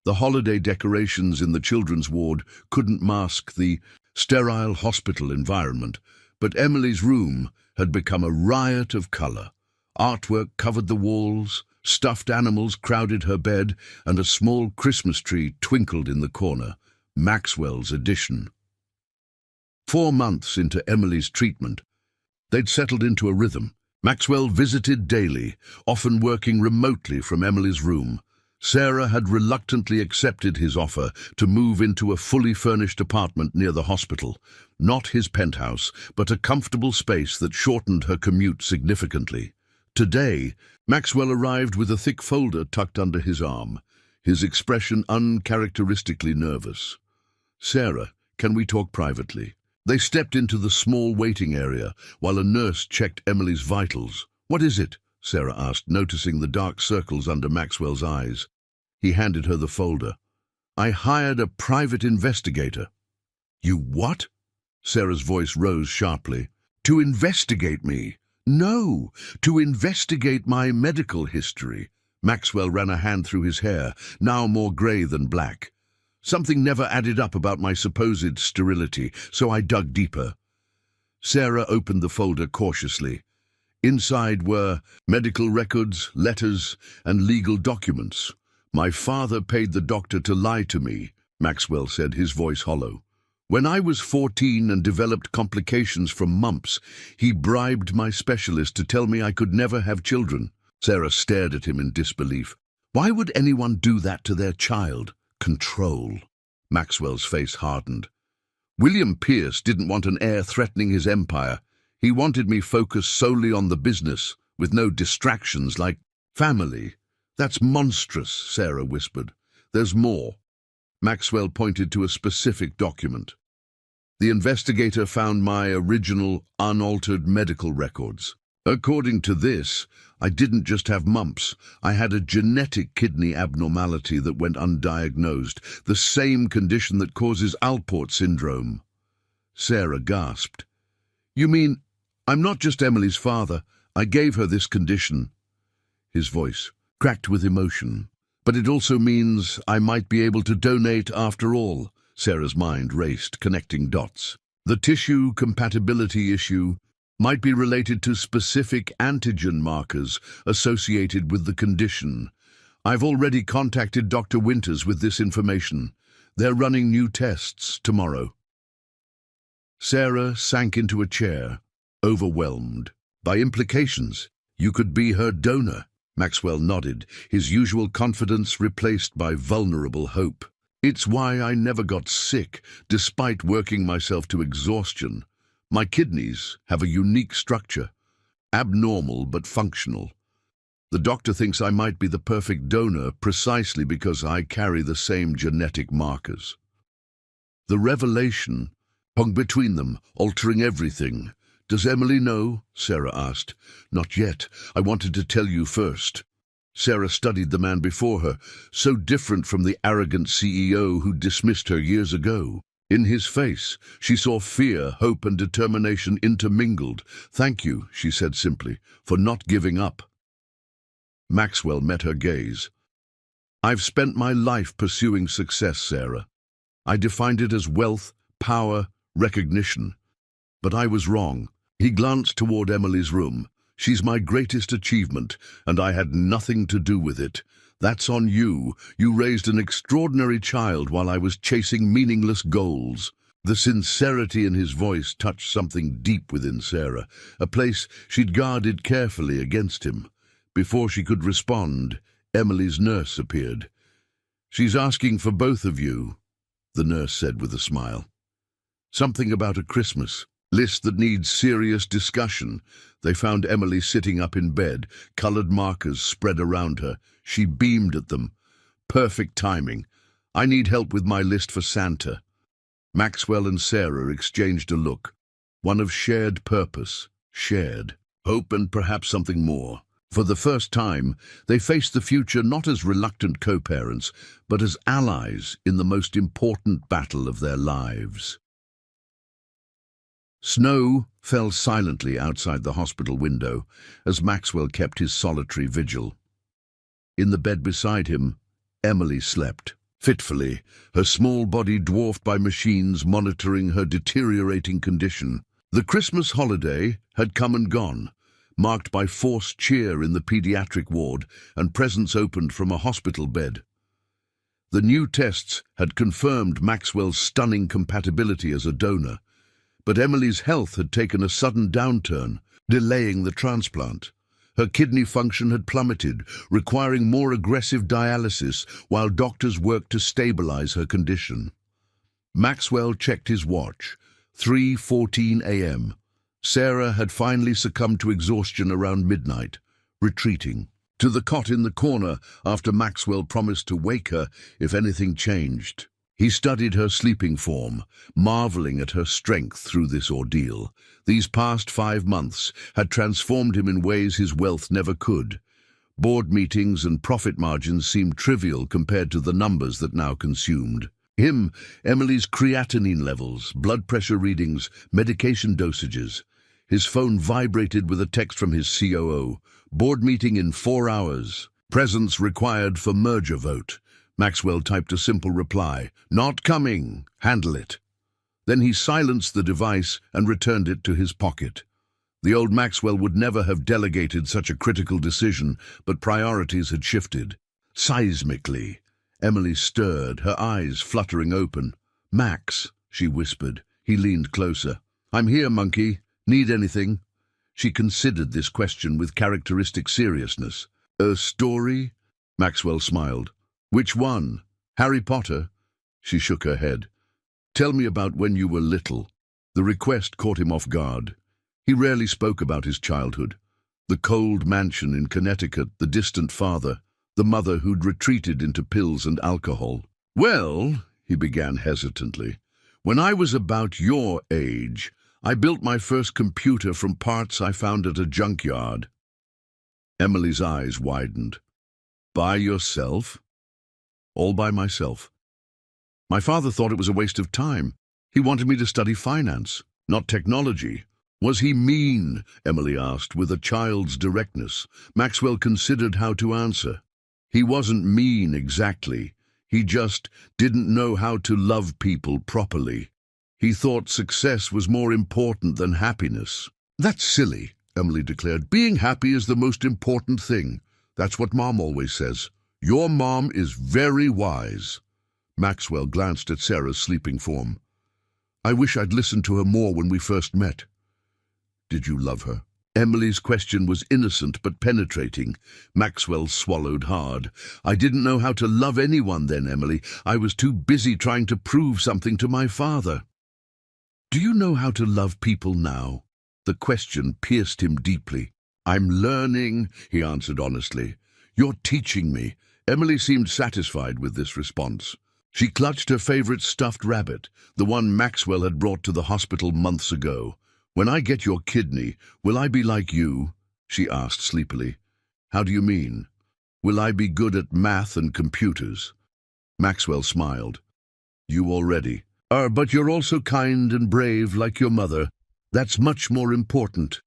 The holiday decorations in the children's ward couldn't mask the sterile hospital environment, but Emily's room had become a riot of color. Artwork covered the walls, stuffed animals crowded her bed, and a small Christmas tree twinkled in the corner. Maxwell's addition. 4 months into Emily's treatment, they'd settled into a rhythm. Maxwell visited daily, often working remotely from Emily's room. Sarah had reluctantly accepted his offer to move into a fully furnished apartment near the hospital. Not his penthouse, but a comfortable space that shortened her commute significantly. Today, Maxwell arrived with a thick folder tucked under his arm, his expression uncharacteristically nervous. Sarah, can we talk privately? They stepped into the small waiting area while a nurse checked Emily's vitals. What is it? Sarah asked, noticing the dark circles under Maxwell's eyes. He handed her the folder. I hired a private investigator. You what? Sarah's voice rose sharply. To investigate me. No, to investigate my medical history. Maxwell ran a hand through his hair, now more grey than black. Something never added up about my supposed sterility, so I dug deeper. Sarah opened the folder cautiously. Inside were medical records, letters, and legal documents. My father paid the doctor to lie to me, Maxwell said, his voice hollow. When I was 14 and developed complications from mumps, he bribed my specialist to tell me I could never have children. Sarah stared at him in disbelief. Why would anyone do that to their child? Control. Maxwell's face hardened. William Pierce didn't want an heir threatening his empire. He wanted me focused solely on the business, with no distractions like family. That's monstrous, Sarah whispered. There's more. Maxwell pointed to a specific document. The investigator found my original, unaltered medical records. According to this, I didn't just have mumps. I had a genetic kidney abnormality that went undiagnosed, the same condition that causes Alport syndrome. Sarah gasped. You mean, I'm not just Emily's father. I gave her this condition. His voice cracked with emotion. But it also means I might be able to donate after all. Sarah's mind raced, connecting dots. The tissue compatibility issue might be related to specific antigen markers associated with the condition. I've already contacted Dr. Winters with this information. They're running new tests tomorrow. Sarah sank into a chair, overwhelmed. By implications, you could be her donor. Maxwell nodded, his usual confidence replaced by vulnerable hope. It's why I never got sick, despite working myself to exhaustion. My kidneys have a unique structure, abnormal but functional. The doctor thinks I might be the perfect donor precisely because I carry the same genetic markers. The revelation hung between them, altering everything. Does Emily know? Sarah asked. Not yet. I wanted to tell you first. Sarah studied the man before her, so different from the arrogant CEO who dismissed her years ago. In his face, she saw fear, hope, and determination intermingled. Thank you, she said simply, for not giving up. Maxwell met her gaze. I've spent my life pursuing success, Sarah. I defined it as wealth, power, recognition. But I was wrong. He glanced toward Emily's room. She's my greatest achievement, and I had nothing to do with it. That's on you. You raised an extraordinary child while I was chasing meaningless goals. The sincerity in his voice touched something deep within Sarah, a place she'd guarded carefully against him. Before she could respond, Emily's nurse appeared. She's asking for both of you, the nurse said with a smile. Something about a Christmas list that needs serious discussion. They found Emily sitting up in bed, colored markers spread around her. She beamed at them. Perfect timing. I need help with my list for Santa. Maxwell and Sarah exchanged a look. One of shared purpose, shared hope, and perhaps something more. For the first time, they faced the future not as reluctant co-parents, but as allies in the most important battle of their lives. Snow fell silently outside the hospital window as Maxwell kept his solitary vigil. In the bed beside him, Emily slept, fitfully, her small body dwarfed by machines monitoring her deteriorating condition. The Christmas holiday had come and gone, marked by forced cheer in the pediatric ward and presents opened from a hospital bed. The new tests had confirmed Maxwell's stunning compatibility as a donor, but Emily's health had taken a sudden downturn, delaying the transplant. Her kidney function had plummeted, requiring more aggressive dialysis while doctors worked to stabilize her condition. Maxwell checked his watch. 3:14 a.m. Sarah had finally succumbed to exhaustion around midnight, retreating to the cot in the corner after Maxwell promised to wake her if anything changed. He studied her sleeping form, marveling at her strength through this ordeal. These past 5 months had transformed him in ways his wealth never could. Board meetings and profit margins seemed trivial compared to the numbers that now consumed him. Emily's creatinine levels, blood pressure readings, medication dosages. His phone vibrated with a text from his COO. Board meeting in 4 hours. Presence required for merger vote. Maxwell typed a simple reply. Not coming. Handle it. Then he silenced the device and returned it to his pocket. The old Maxwell would never have delegated such a critical decision, but priorities had shifted. Seismically, Emily stirred, her eyes fluttering open. Max, she whispered. He leaned closer. I'm here, monkey. Need anything? She considered this question with characteristic seriousness. A story? Maxwell smiled. Which one? Harry Potter? She shook her head. Tell me about when you were little. The request caught him off guard. He rarely spoke about his childhood. The cold mansion in Connecticut, the distant father, the mother who'd retreated into pills and alcohol. Well, he began hesitantly, when I was about your age, I built my first computer from parts I found at a junkyard. Emily's eyes widened. By yourself? All by myself. My father thought it was a waste of time. He wanted me to study finance, not technology. Was he mean? Emily asked with a child's directness. Maxwell considered how to answer. He wasn't mean exactly. He just didn't know how to love people properly. He thought success was more important than happiness. That's silly, Emily declared. Being happy is the most important thing. That's what Mom always says. Your mom is very wise. Maxwell glanced at Sarah's sleeping form. I wish I'd listened to her more when we first met. Did you love her? Emily's question was innocent but penetrating. Maxwell swallowed hard. I didn't know how to love anyone then, Emily. I was too busy trying to prove something to my father. Do you know how to love people now? The question pierced him deeply. I'm learning, he answered honestly. You're teaching me. Emily seemed satisfied with this response. She clutched her favorite stuffed rabbit, the one Maxwell had brought to the hospital months ago. When I get your kidney, will I be like you? She asked sleepily. How do you mean? Will I be good at math and computers? Maxwell smiled. You already are, but you're also kind and brave like your mother. That's much more important.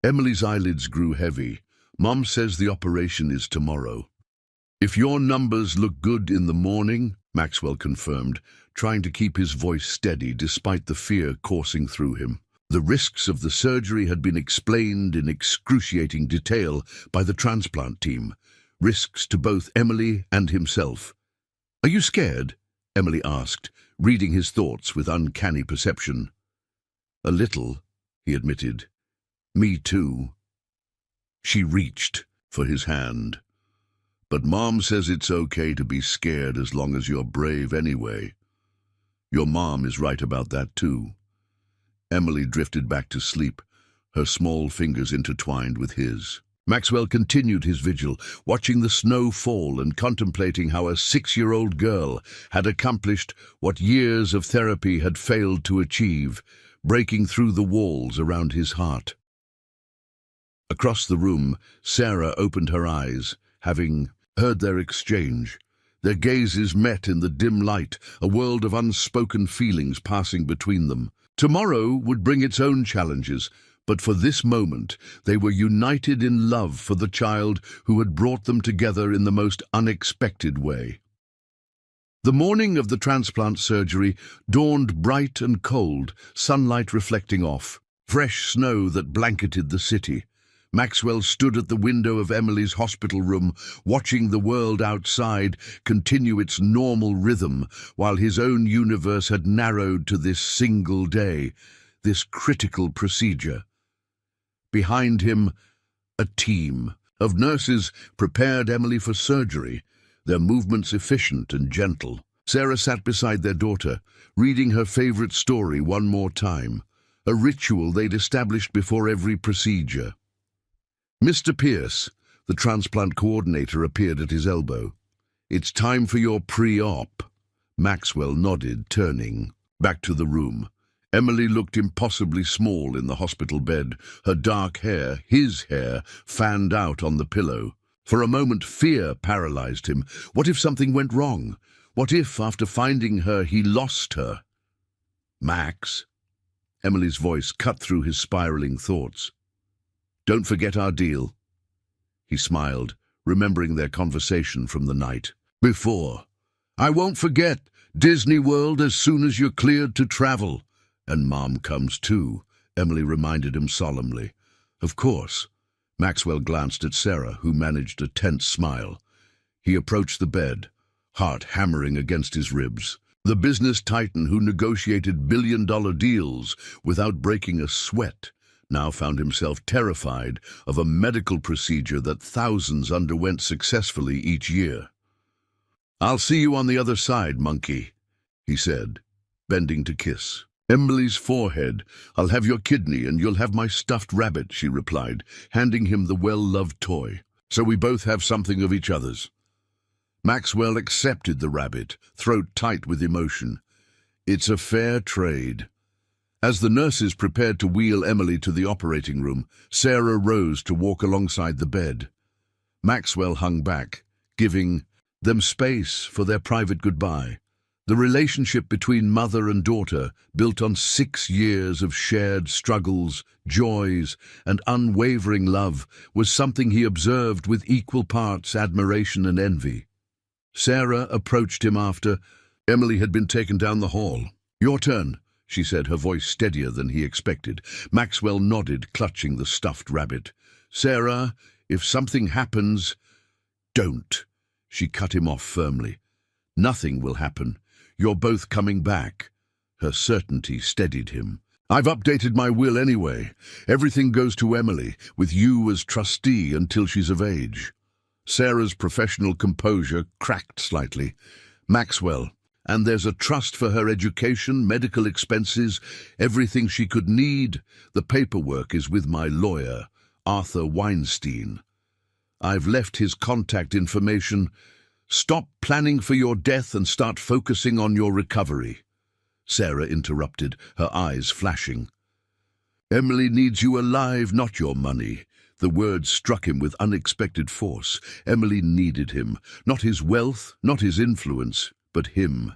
Emily's eyelids grew heavy. Mom says the operation is tomorrow. If your numbers look good in the morning, Maxwell confirmed, trying to keep his voice steady despite the fear coursing through him. The risks of the surgery had been explained in excruciating detail by the transplant team, risks to both Emily and himself. Are you scared? Emily asked, reading his thoughts with uncanny perception. A little, he admitted. Me too. She reached for his hand. But Mom says it's okay to be scared as long as you're brave anyway. Your mom is right about that too. Emily drifted back to sleep, her small fingers intertwined with his. Maxwell continued his vigil, watching the snow fall and contemplating how a 6-year-old girl had accomplished what years of therapy had failed to achieve, breaking through the walls around his heart. Across the room, Sarah opened her eyes, having heard their exchange. Their gazes met in the dim light, a world of unspoken feelings passing between them. Tomorrow would bring its own challenges, but for this moment they were united in love for the child who had brought them together in the most unexpected way. The morning of the transplant surgery dawned bright and cold, sunlight reflecting off, fresh snow that blanketed the city. Maxwell stood at the window of Emily's hospital room, watching the world outside continue its normal rhythm, while his own universe had narrowed to this single day, this critical procedure. Behind him, a team of nurses prepared Emily for surgery, their movements efficient and gentle. Sarah sat beside their daughter, reading her favorite story one more time, a ritual they'd established before every procedure. Mr. Pierce, the transplant coordinator, appeared at his elbow. It's time for your pre-op. Maxwell nodded, turning back to the room. Emily looked impossibly small in the hospital bed, her dark hair, his hair, fanned out on the pillow. For a moment, fear paralyzed him. What if something went wrong? What if, after finding her, he lost her? Max? Emily's voice cut through his spiraling thoughts. Don't forget our deal. He smiled, remembering their conversation from the night before. I won't forget. Disney World as soon as you're cleared to travel. And Mom comes too, Emily reminded him solemnly. Of course. Maxwell glanced at Sarah, who managed a tense smile. He approached the bed, heart hammering against his ribs. The business titan who negotiated billion-dollar deals without breaking a sweat now found himself terrified of a medical procedure that thousands underwent successfully each year. I'll see you on the other side, monkey, he said. bending to kiss. Emily's forehead. "I'll have your kidney and you'll have my stuffed rabbit," she replied, handing him the well-loved toy. "So we both have something of each other's." Maxwell accepted the rabbit, throat tight with emotion. It's a fair trade. As the nurses prepared to wheel Emily to the operating room, Sarah rose to walk alongside the bed. Maxwell hung back, giving them space for their private goodbye. The relationship between mother and daughter, built on 6 years of shared struggles, joys, and unwavering love, was something he observed with equal parts admiration and envy. Sarah approached him after Emily had been taken down the hall. "Your turn," she said, her voice steadier than he expected. Maxwell nodded, clutching the stuffed rabbit. "Sarah, if something happens—" "Don't," she cut him off firmly. "Nothing will happen. You're both coming back." Her certainty steadied him. "I've updated my will anyway. Everything goes to Emily, with you as trustee until she's of age." Sarah's professional composure cracked slightly. "Maxwell, and there's a trust for her education, medical expenses, everything she could need. The paperwork is with my lawyer, Arthur Weinstein. I've left his contact information. Stop planning for your death and start focusing on your recovery." Sarah interrupted, her eyes flashing. "Emily needs you alive, not your money." The words struck him with unexpected force. Emily needed him, not his wealth, not his influence, but him.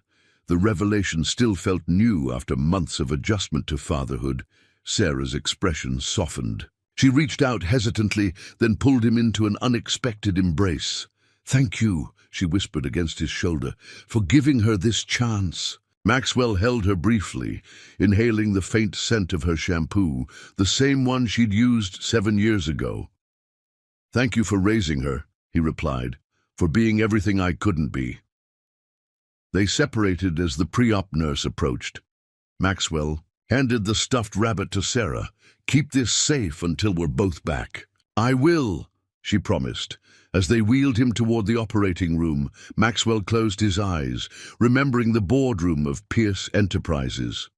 The revelation still felt new after months of adjustment to fatherhood. Sarah's expression softened. She reached out hesitantly, then pulled him into an unexpected embrace. "Thank you," she whispered against his shoulder, "for giving her this chance." Maxwell held her briefly, inhaling the faint scent of her shampoo, the same one she'd used 7 years ago. "Thank you for raising her," he replied, "for being everything I couldn't be." They separated as the pre-op nurse approached. Maxwell handed the stuffed rabbit to Sarah. "Keep this safe until we're both back." "I will," she promised. As they wheeled him toward the operating room, Maxwell closed his eyes, remembering the boardroom of Pierce Enterprises.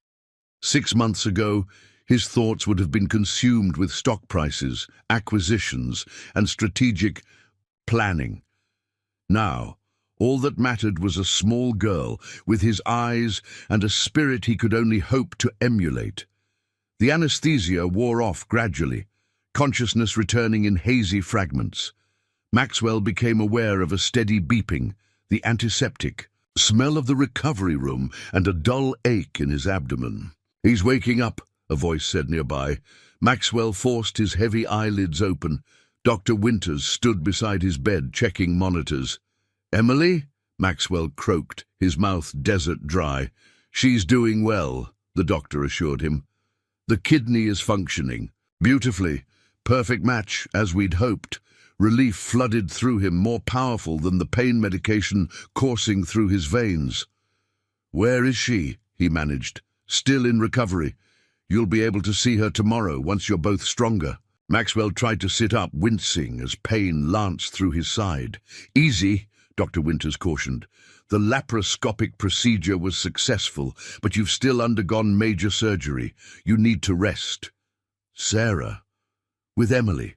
6 months ago, his thoughts would have been consumed with stock prices, acquisitions, and strategic planning. Now, all that mattered was a small girl with his eyes and a spirit he could only hope to emulate. The anesthesia wore off gradually, consciousness returning in hazy fragments. Maxwell became aware of a steady beeping, the antiseptic, smell of the recovery room, and a dull ache in his abdomen. "He's waking up," a voice said nearby. Maxwell forced his heavy eyelids open. Dr. Winters stood beside his bed, checking monitors. "Emily?" Maxwell croaked, his mouth desert dry. "She's doing well," the doctor assured him. "The kidney is functioning beautifully. Perfect match, as we'd hoped." Relief flooded through him, more powerful than the pain medication coursing through his veins. "Where is she?" he managed. "Still in recovery. You'll be able to see her tomorrow, once you're both stronger." Maxwell tried to sit up, wincing as pain lanced through his side. "Easy," Dr. Winters cautioned. "The laparoscopic procedure was successful, but you've still undergone major surgery. You need to rest." "Sarah? With Emily?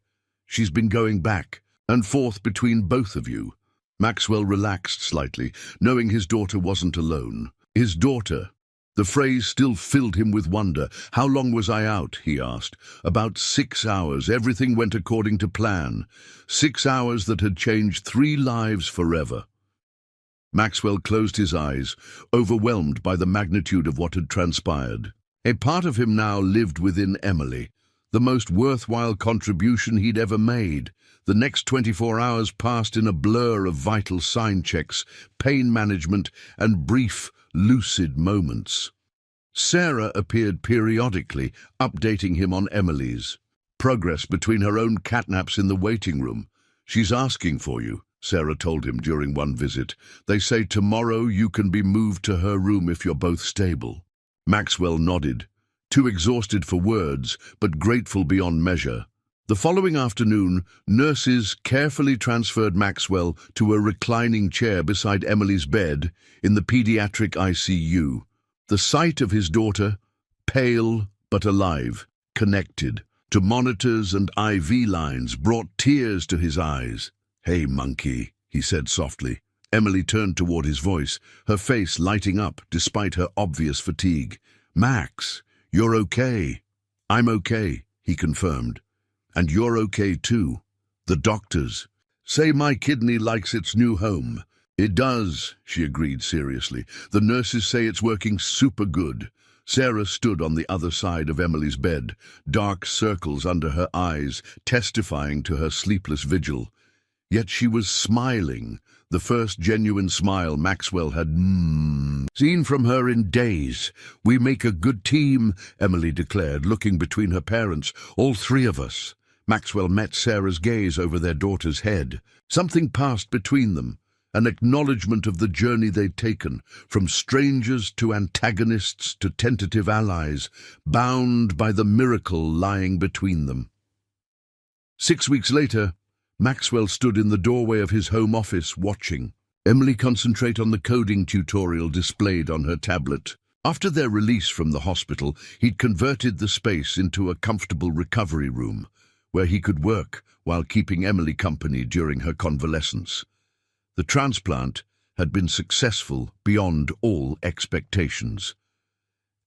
She's been going back and forth between both of you." Maxwell relaxed slightly, knowing his daughter wasn't alone. His daughter. The phrase still filled him with wonder. "How long was I out?" he asked. "About 6 hours. Everything went according to plan. 6 hours that had changed 3 lives forever." Maxwell closed his eyes, overwhelmed by the magnitude of what had transpired. A part of him now lived within Emily, the most worthwhile contribution he'd ever made. The next 24 hours passed in a blur of vital sign checks, pain management, and brief, lucid moments. Sarah appeared periodically, updating him on Emily's progress between her own catnaps in the waiting room. "She's asking for you," Sarah told him during one visit. "They say tomorrow you can be moved to her room if you're both stable." Maxwell nodded, too exhausted for words, but grateful beyond measure. The following afternoon, nurses carefully transferred Maxwell to a reclining chair beside Emily's bed in the pediatric ICU. The sight of his daughter, pale but alive, connected to monitors and IV lines, brought tears to his eyes. "Hey, monkey," he said softly. Emily turned toward his voice, her face lighting up despite her obvious fatigue. "Max, you're okay." "I'm okay," he confirmed. "And you're okay too. The doctors say my kidney likes its new home." "It does," she agreed seriously. "The nurses say it's working super good." Sarah stood on the other side of Emily's bed, dark circles under her eyes, testifying to her sleepless vigil. Yet she was smiling, the first genuine smile Maxwell had seen from her in days. "We make a good team," Emily declared, looking between her parents. "All three of us." Maxwell met Sarah's gaze over their daughter's head. Something passed between them, an acknowledgement of the journey they'd taken, from strangers to antagonists to tentative allies, bound by the miracle lying between them. 6 weeks later, Maxwell stood in the doorway of his home office watching Emily concentrate on the coding tutorial displayed on her tablet. After their release from the hospital, he'd converted the space into a comfortable recovery room, where he could work while keeping Emily company during her convalescence. The transplant had been successful beyond all expectations.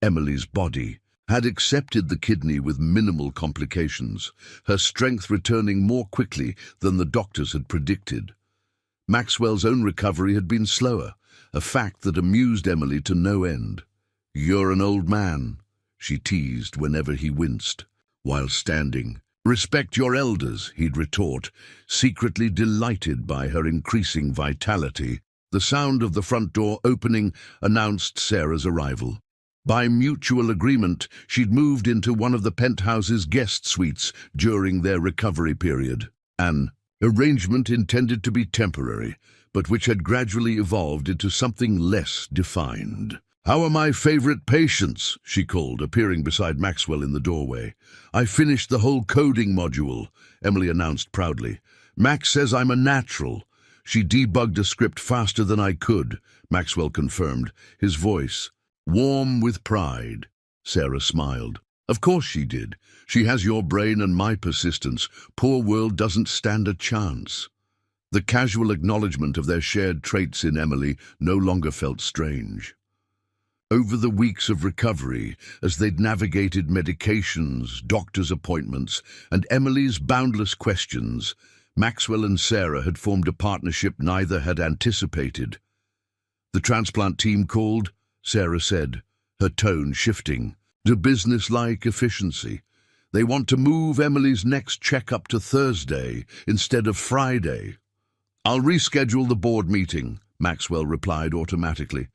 Emily's body had accepted the kidney with minimal complications, her strength returning more quickly than the doctors had predicted. Maxwell's own recovery had been slower, a fact that amused Emily to no end. "You're an old man," she teased whenever he winced, while standing. "Respect your elders," he'd retort, secretly delighted by her increasing vitality. The sound of the front door opening announced Sarah's arrival. By mutual agreement, she'd moved into one of the penthouse's guest suites during their recovery period. An arrangement intended to be temporary, but which had gradually evolved into something less defined. "How are my favorite patients?" she called, appearing beside Maxwell in the doorway. "I finished the whole coding module," Emily announced proudly. "Max says I'm a natural." "She debugged a script faster than I could," Maxwell confirmed, his voice warm with pride. Sarah smiled. "Of course she did. She has your brain and my persistence. Poor world doesn't stand a chance." The casual acknowledgement of their shared traits in Emily no longer felt strange. Over the weeks of recovery, as they'd navigated medications, doctor's appointments, and Emily's boundless questions, Maxwell and Sarah had formed a partnership neither had anticipated. "The transplant team called," Sarah said, her tone shifting, to business-like efficiency. "They want to move Emily's next checkup to Thursday instead of Friday." "I'll reschedule the board meeting," Maxwell replied automatically.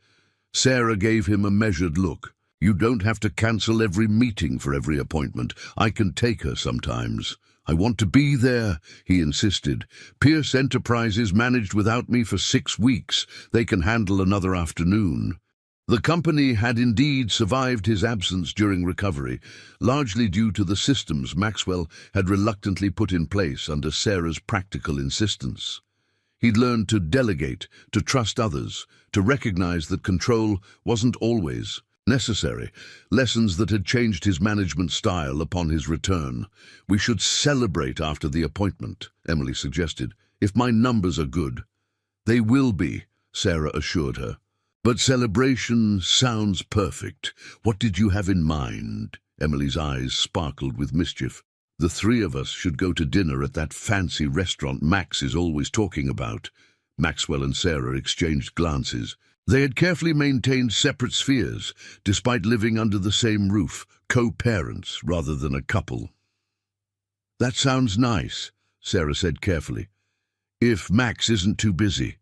Sarah gave him a measured look. "You don't have to cancel every meeting for every appointment. I can take her sometimes." "I want to be there," he insisted. "Pierce Enterprises managed without me for 6 weeks. They can handle another afternoon." The company had indeed survived his absence during recovery, largely due to the systems Maxwell had reluctantly put in place under Sarah's practical insistence. He'd learned to delegate, to trust others, to recognize that control wasn't always necessary, lessons that had changed his management style upon his return. "We should celebrate after the appointment," Emily suggested, "if my numbers are good." "They will be," Sarah assured her. "But celebration sounds perfect. What did you have in mind?" Emily's eyes sparkled with mischief. "The three of us should go to dinner at that fancy restaurant Max is always talking about." Maxwell and Sarah exchanged glances. They had carefully maintained separate spheres, despite living under the same roof, co-parents rather than a couple. "That sounds nice," Sarah said carefully. "If Max isn't too busy."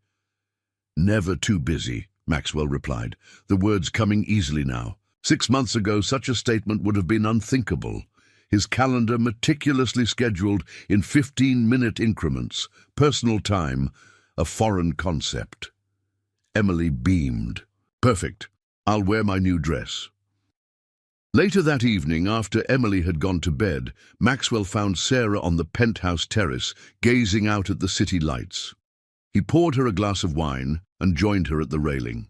"Never too busy," Maxwell replied, the words coming easily now. 6 months ago, such a statement would have been unthinkable. His calendar meticulously scheduled in 15-minute increments, personal time, a foreign concept. Emily beamed. "Perfect. I'll wear my new dress." Later that evening, after Emily had gone to bed, Maxwell found Sarah on the penthouse terrace, gazing out at the city lights. He poured her a glass of wine and joined her at the railing.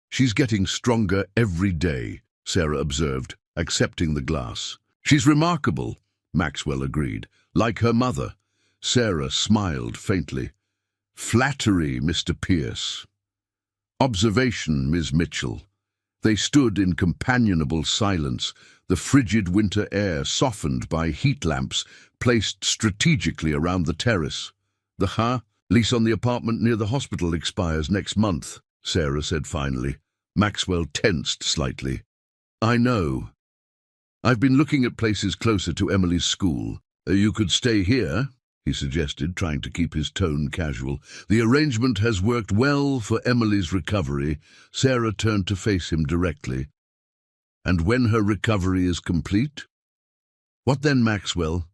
She's getting stronger every day, Sarah observed, accepting the glass. She's remarkable, Maxwell agreed. Like her mother. Sarah smiled faintly. Flattery, Mr. Pierce. Observation, Miss Mitchell. They stood in companionable silence, the frigid winter air softened by heat lamps placed strategically around the terrace. The lease on the apartment near the hospital expires next month, Sarah said finally. Maxwell tensed slightly. I know. I've been looking at places closer to Emily's school. You could stay here, he suggested, trying to keep his tone casual. The arrangement has worked well for Emily's recovery. Sarah turned to face him directly. And when her recovery is complete? What then, Maxwell?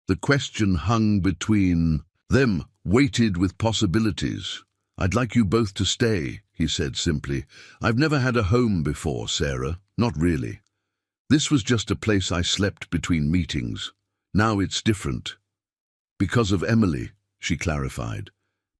The question hung between them, weighted with possibilities. I'd like you both to stay, he said simply. I've never had a home before, Sarah. Not really. This was just a place I slept between meetings. Now it's different. Because of Emily, she clarified.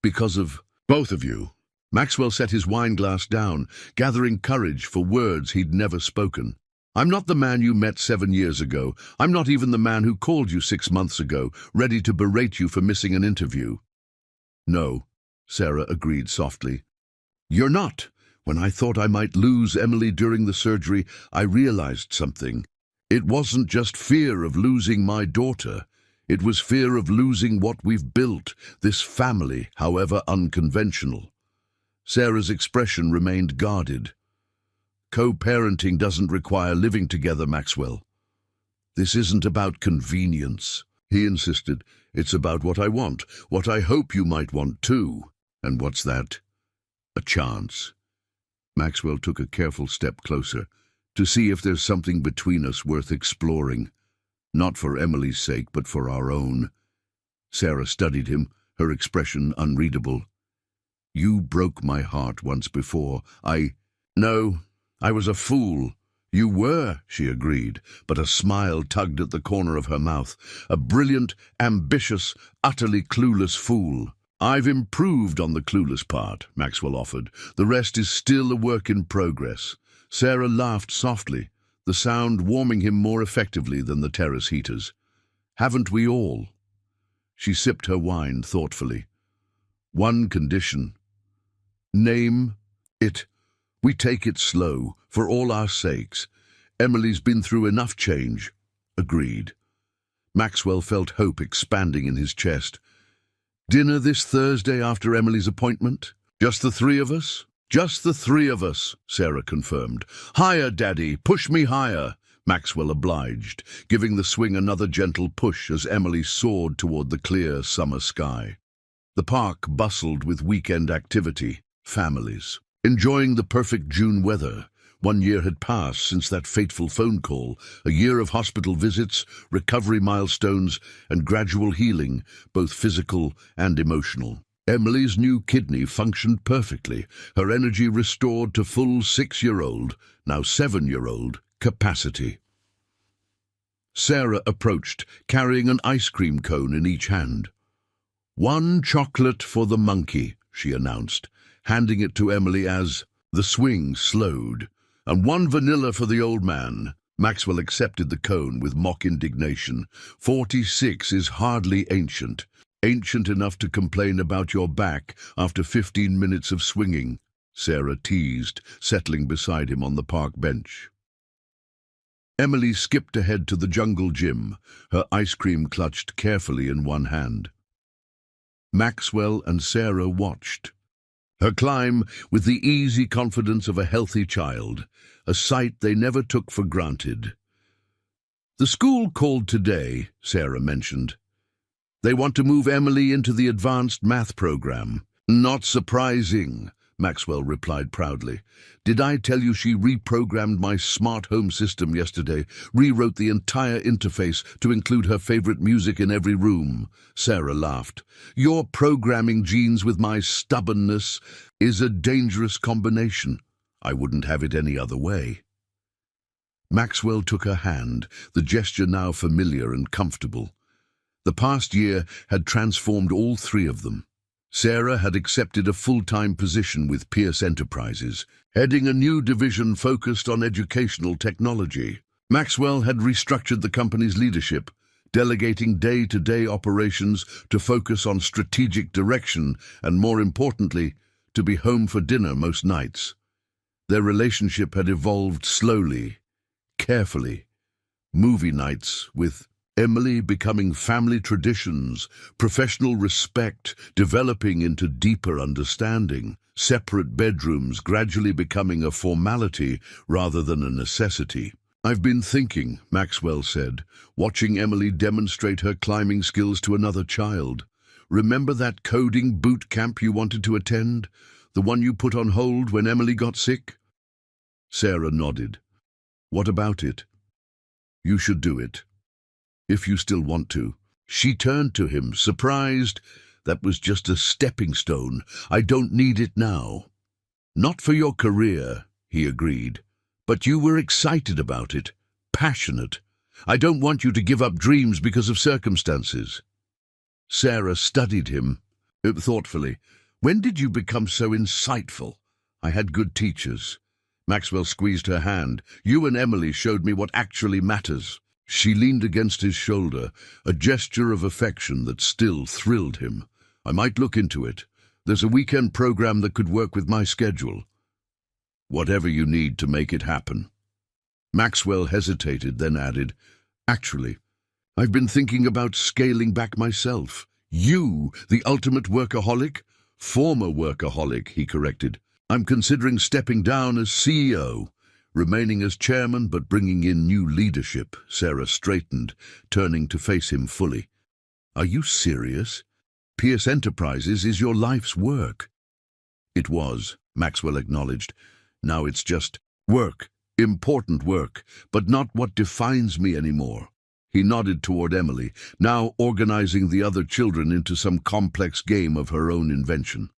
Because of both of you. Maxwell set his wine glass down, gathering courage for words he'd never spoken. I'm not the man you met 7 years ago. I'm not even the man who called you 6 months ago, ready to berate you for missing an interview. No, Sarah agreed softly. You're not. When I thought I might lose Emily during the surgery, I realized something. It wasn't just fear of losing my daughter. It was fear of losing what we've built, this family, however unconventional. Sarah's expression remained guarded. Co-parenting doesn't require living together, Maxwell. This isn't about convenience, he insisted. It's about what I want, what I hope you might want too. And what's that? A chance. Maxwell took a careful step closer, to see if there's something between us worth exploring. Not for Emily's sake, but for our own. Sarah studied him, her expression unreadable. You broke my heart once before. No, I was a fool. You were, she agreed, but a smile tugged at the corner of her mouth. A brilliant, ambitious, utterly clueless fool. I've improved on the clueless part, Maxwell offered. The rest is still a work in progress. Sarah laughed softly, the sound warming him more effectively than the terrace heaters. Haven't we all? She sipped her wine thoughtfully. One condition. Name it. We take it slow, for all our sakes. Emily's been through enough change. Agreed. Maxwell felt hope expanding in his chest. Dinner this Thursday after Emily's appointment? Just the three of us? Just the three of us, Sarah confirmed. Higher, Daddy, push me higher, Maxwell obliged, giving the swing another gentle push as Emily soared toward the clear summer sky. The park bustled with weekend activity, families. Enjoying the perfect June weather. 1 year had passed since that fateful phone call, a year of hospital visits, recovery milestones, and gradual healing, both physical and emotional. Emily's new kidney functioned perfectly, her energy restored to full 6-year-old, now 7-year-old, capacity. Sarah approached, carrying an ice cream cone in each hand. "1 chocolate for the monkey," she announced, handing it to Emily as the swing slowed. "And 1 vanilla for the old man." Maxwell accepted the cone with mock indignation. 46 is hardly ancient. Ancient enough to complain about your back after 15 minutes of swinging, Sarah teased, settling beside him on the park bench. Emily skipped ahead to the jungle gym, her ice cream clutched carefully in one hand. Maxwell and Sarah watched. Her climb with the easy confidence of a healthy child, a sight they never took for granted. "The school called today," Sarah mentioned. "They want to move Emily into the advanced math program." "Not surprising," Maxwell replied proudly. "Did I tell you she reprogrammed my smart home system yesterday, rewrote the entire interface to include her favorite music in every room?" Sarah laughed. "Your programming genes with my stubbornness is a dangerous combination. I wouldn't have it any other way." Maxwell took her hand, the gesture now familiar and comfortable. The past year had transformed all three of them. Sarah had accepted a full-time position with Pierce Enterprises, heading a new division focused on educational technology. Maxwell had restructured the company's leadership, delegating day-to-day operations to focus on strategic direction and, more importantly, to be home for dinner most nights. Their relationship had evolved slowly, carefully. Movie nights with Emily becoming family traditions, professional respect developing into deeper understanding, separate bedrooms gradually becoming a formality rather than a necessity. "I've been thinking," Maxwell said, watching Emily demonstrate her climbing skills to another child. "Remember that coding boot camp you wanted to attend? The one you put on hold when Emily got sick?" Sarah nodded. "What about it?" "You should do it. If you still want to." She turned to him, surprised. "That was just a stepping stone. I don't need it now." "Not for your career," he agreed. "But you were excited about it, passionate. I don't want you to give up dreams because of circumstances." Sarah studied him thoughtfully. "When did you become so insightful?" "I had good teachers." Maxwell squeezed her hand. "You and Emily showed me what actually matters." She leaned against his shoulder, a gesture of affection that still thrilled him. "I might look into it. There's a weekend program that could work with my schedule." "Whatever you need to make it happen." Maxwell hesitated, then added, "Actually, I've been thinking about scaling back myself." "You, the ultimate workaholic?" "Former workaholic," he corrected. "I'm considering stepping down as CEO. Remaining as chairman but bringing in new leadership." Sarah straightened, turning to face him fully. "Are you serious? Pierce Enterprises is your life's work." "It was," Maxwell acknowledged. "Now it's just work, important work, but not what defines me anymore." He nodded toward Emily, now organizing the other children into some complex game of her own invention.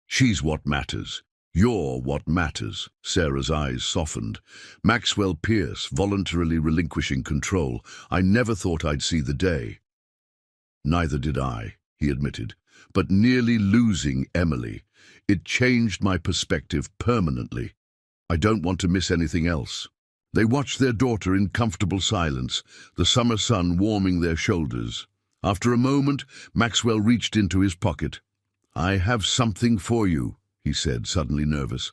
"She's what matters. You're what matters." Sarah's eyes softened. "Maxwell Pierce voluntarily relinquishing control. I never thought I'd see the day." "Neither did I," he admitted, "but nearly losing Emily. It changed my perspective permanently. I don't want to miss anything else." They watched their daughter in comfortable silence, the summer sun warming their shoulders. After a moment, Maxwell reached into his pocket. "I have something for you," he said, suddenly nervous.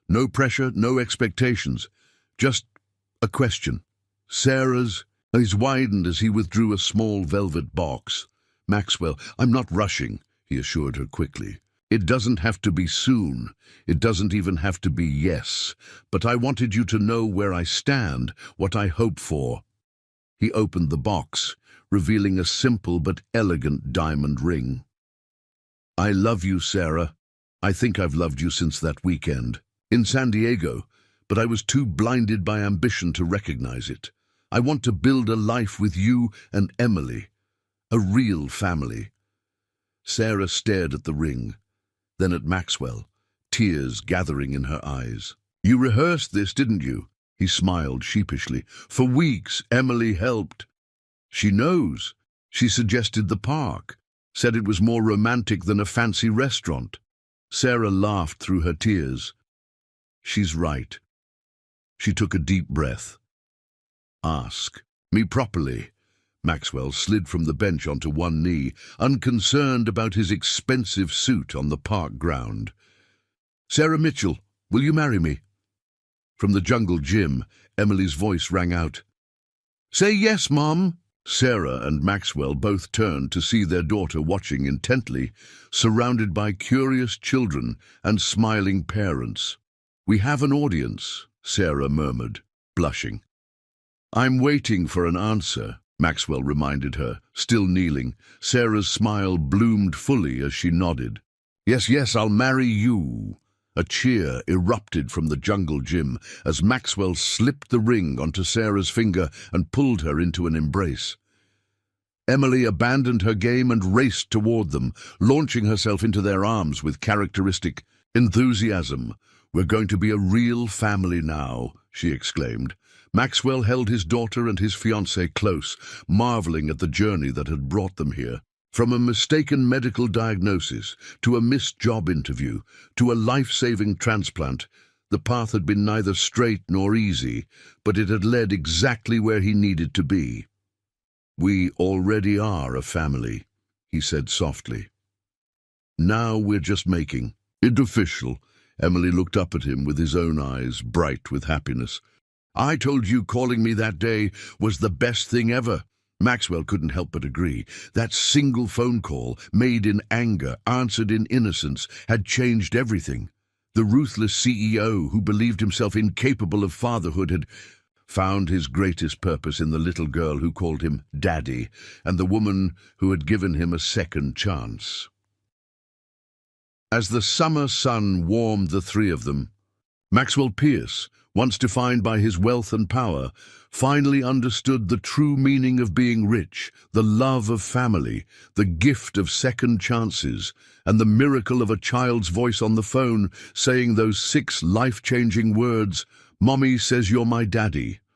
"No pressure, no expectations. Just a question." Sarah's eyes widened as he withdrew a small velvet box. "Maxwell, I'm not rushing," he assured her quickly. "It doesn't have to be soon. It doesn't even have to be yes. But I wanted you to know where I stand, what I hope for." He opened the box, revealing a simple but elegant diamond ring. "I love you, Sarah. I think I've loved you since that weekend in San Diego, but I was too blinded by ambition to recognize it. I want to build a life with you and Emily, a real family." Sarah stared at the ring, then at Maxwell, tears gathering in her eyes. "You rehearsed this, didn't you?" He smiled sheepishly. "For weeks, Emily helped." "She knows. She suggested the park, said it was more romantic than a fancy restaurant." Sarah laughed through her tears. "She's right." She took a deep breath. "Ask me properly." Maxwell slid from the bench onto one knee, unconcerned about his expensive suit on the park ground. "Sarah Mitchell, will you marry me?" From the jungle gym, Emily's voice rang out. "Say yes, Mom." Sarah and Maxwell both turned to see their daughter watching intently, surrounded by curious children and smiling parents. "We have an audience," Sarah murmured, blushing. "I'm waiting for an answer," Maxwell reminded her, still kneeling. Sarah's smile bloomed fully as she nodded. "Yes, yes, I'll marry you." A cheer erupted from the jungle gym as Maxwell slipped the ring onto Sarah's finger and pulled her into an embrace. Emily abandoned her game and raced toward them, launching herself into their arms with characteristic enthusiasm. "We're going to be a real family now," she exclaimed. Maxwell held his daughter and his fiancée close, marveling at the journey that had brought them here. From a mistaken medical diagnosis, to a missed job interview, to a life-saving transplant, the path had been neither straight nor easy, but it had led exactly where he needed to be. "We already are a family," he said softly. "Now we're just making it official." Emily looked up at him with his own eyes bright with happiness. "I told you calling me that day was the best thing ever." Maxwell couldn't help but agree. That single phone call, made in anger, answered in innocence, had changed everything. The ruthless CEO who believed himself incapable of fatherhood had found his greatest purpose in the little girl who called him Daddy, and the woman who had given him a second chance. As the summer sun warmed the three of them, Maxwell Pierce, once defined by his wealth and power, finally understood the true meaning of being rich, the love of family, the gift of second chances, and the miracle of a child's voice on the phone saying those 6 life-changing words, "Mommy says you're my daddy."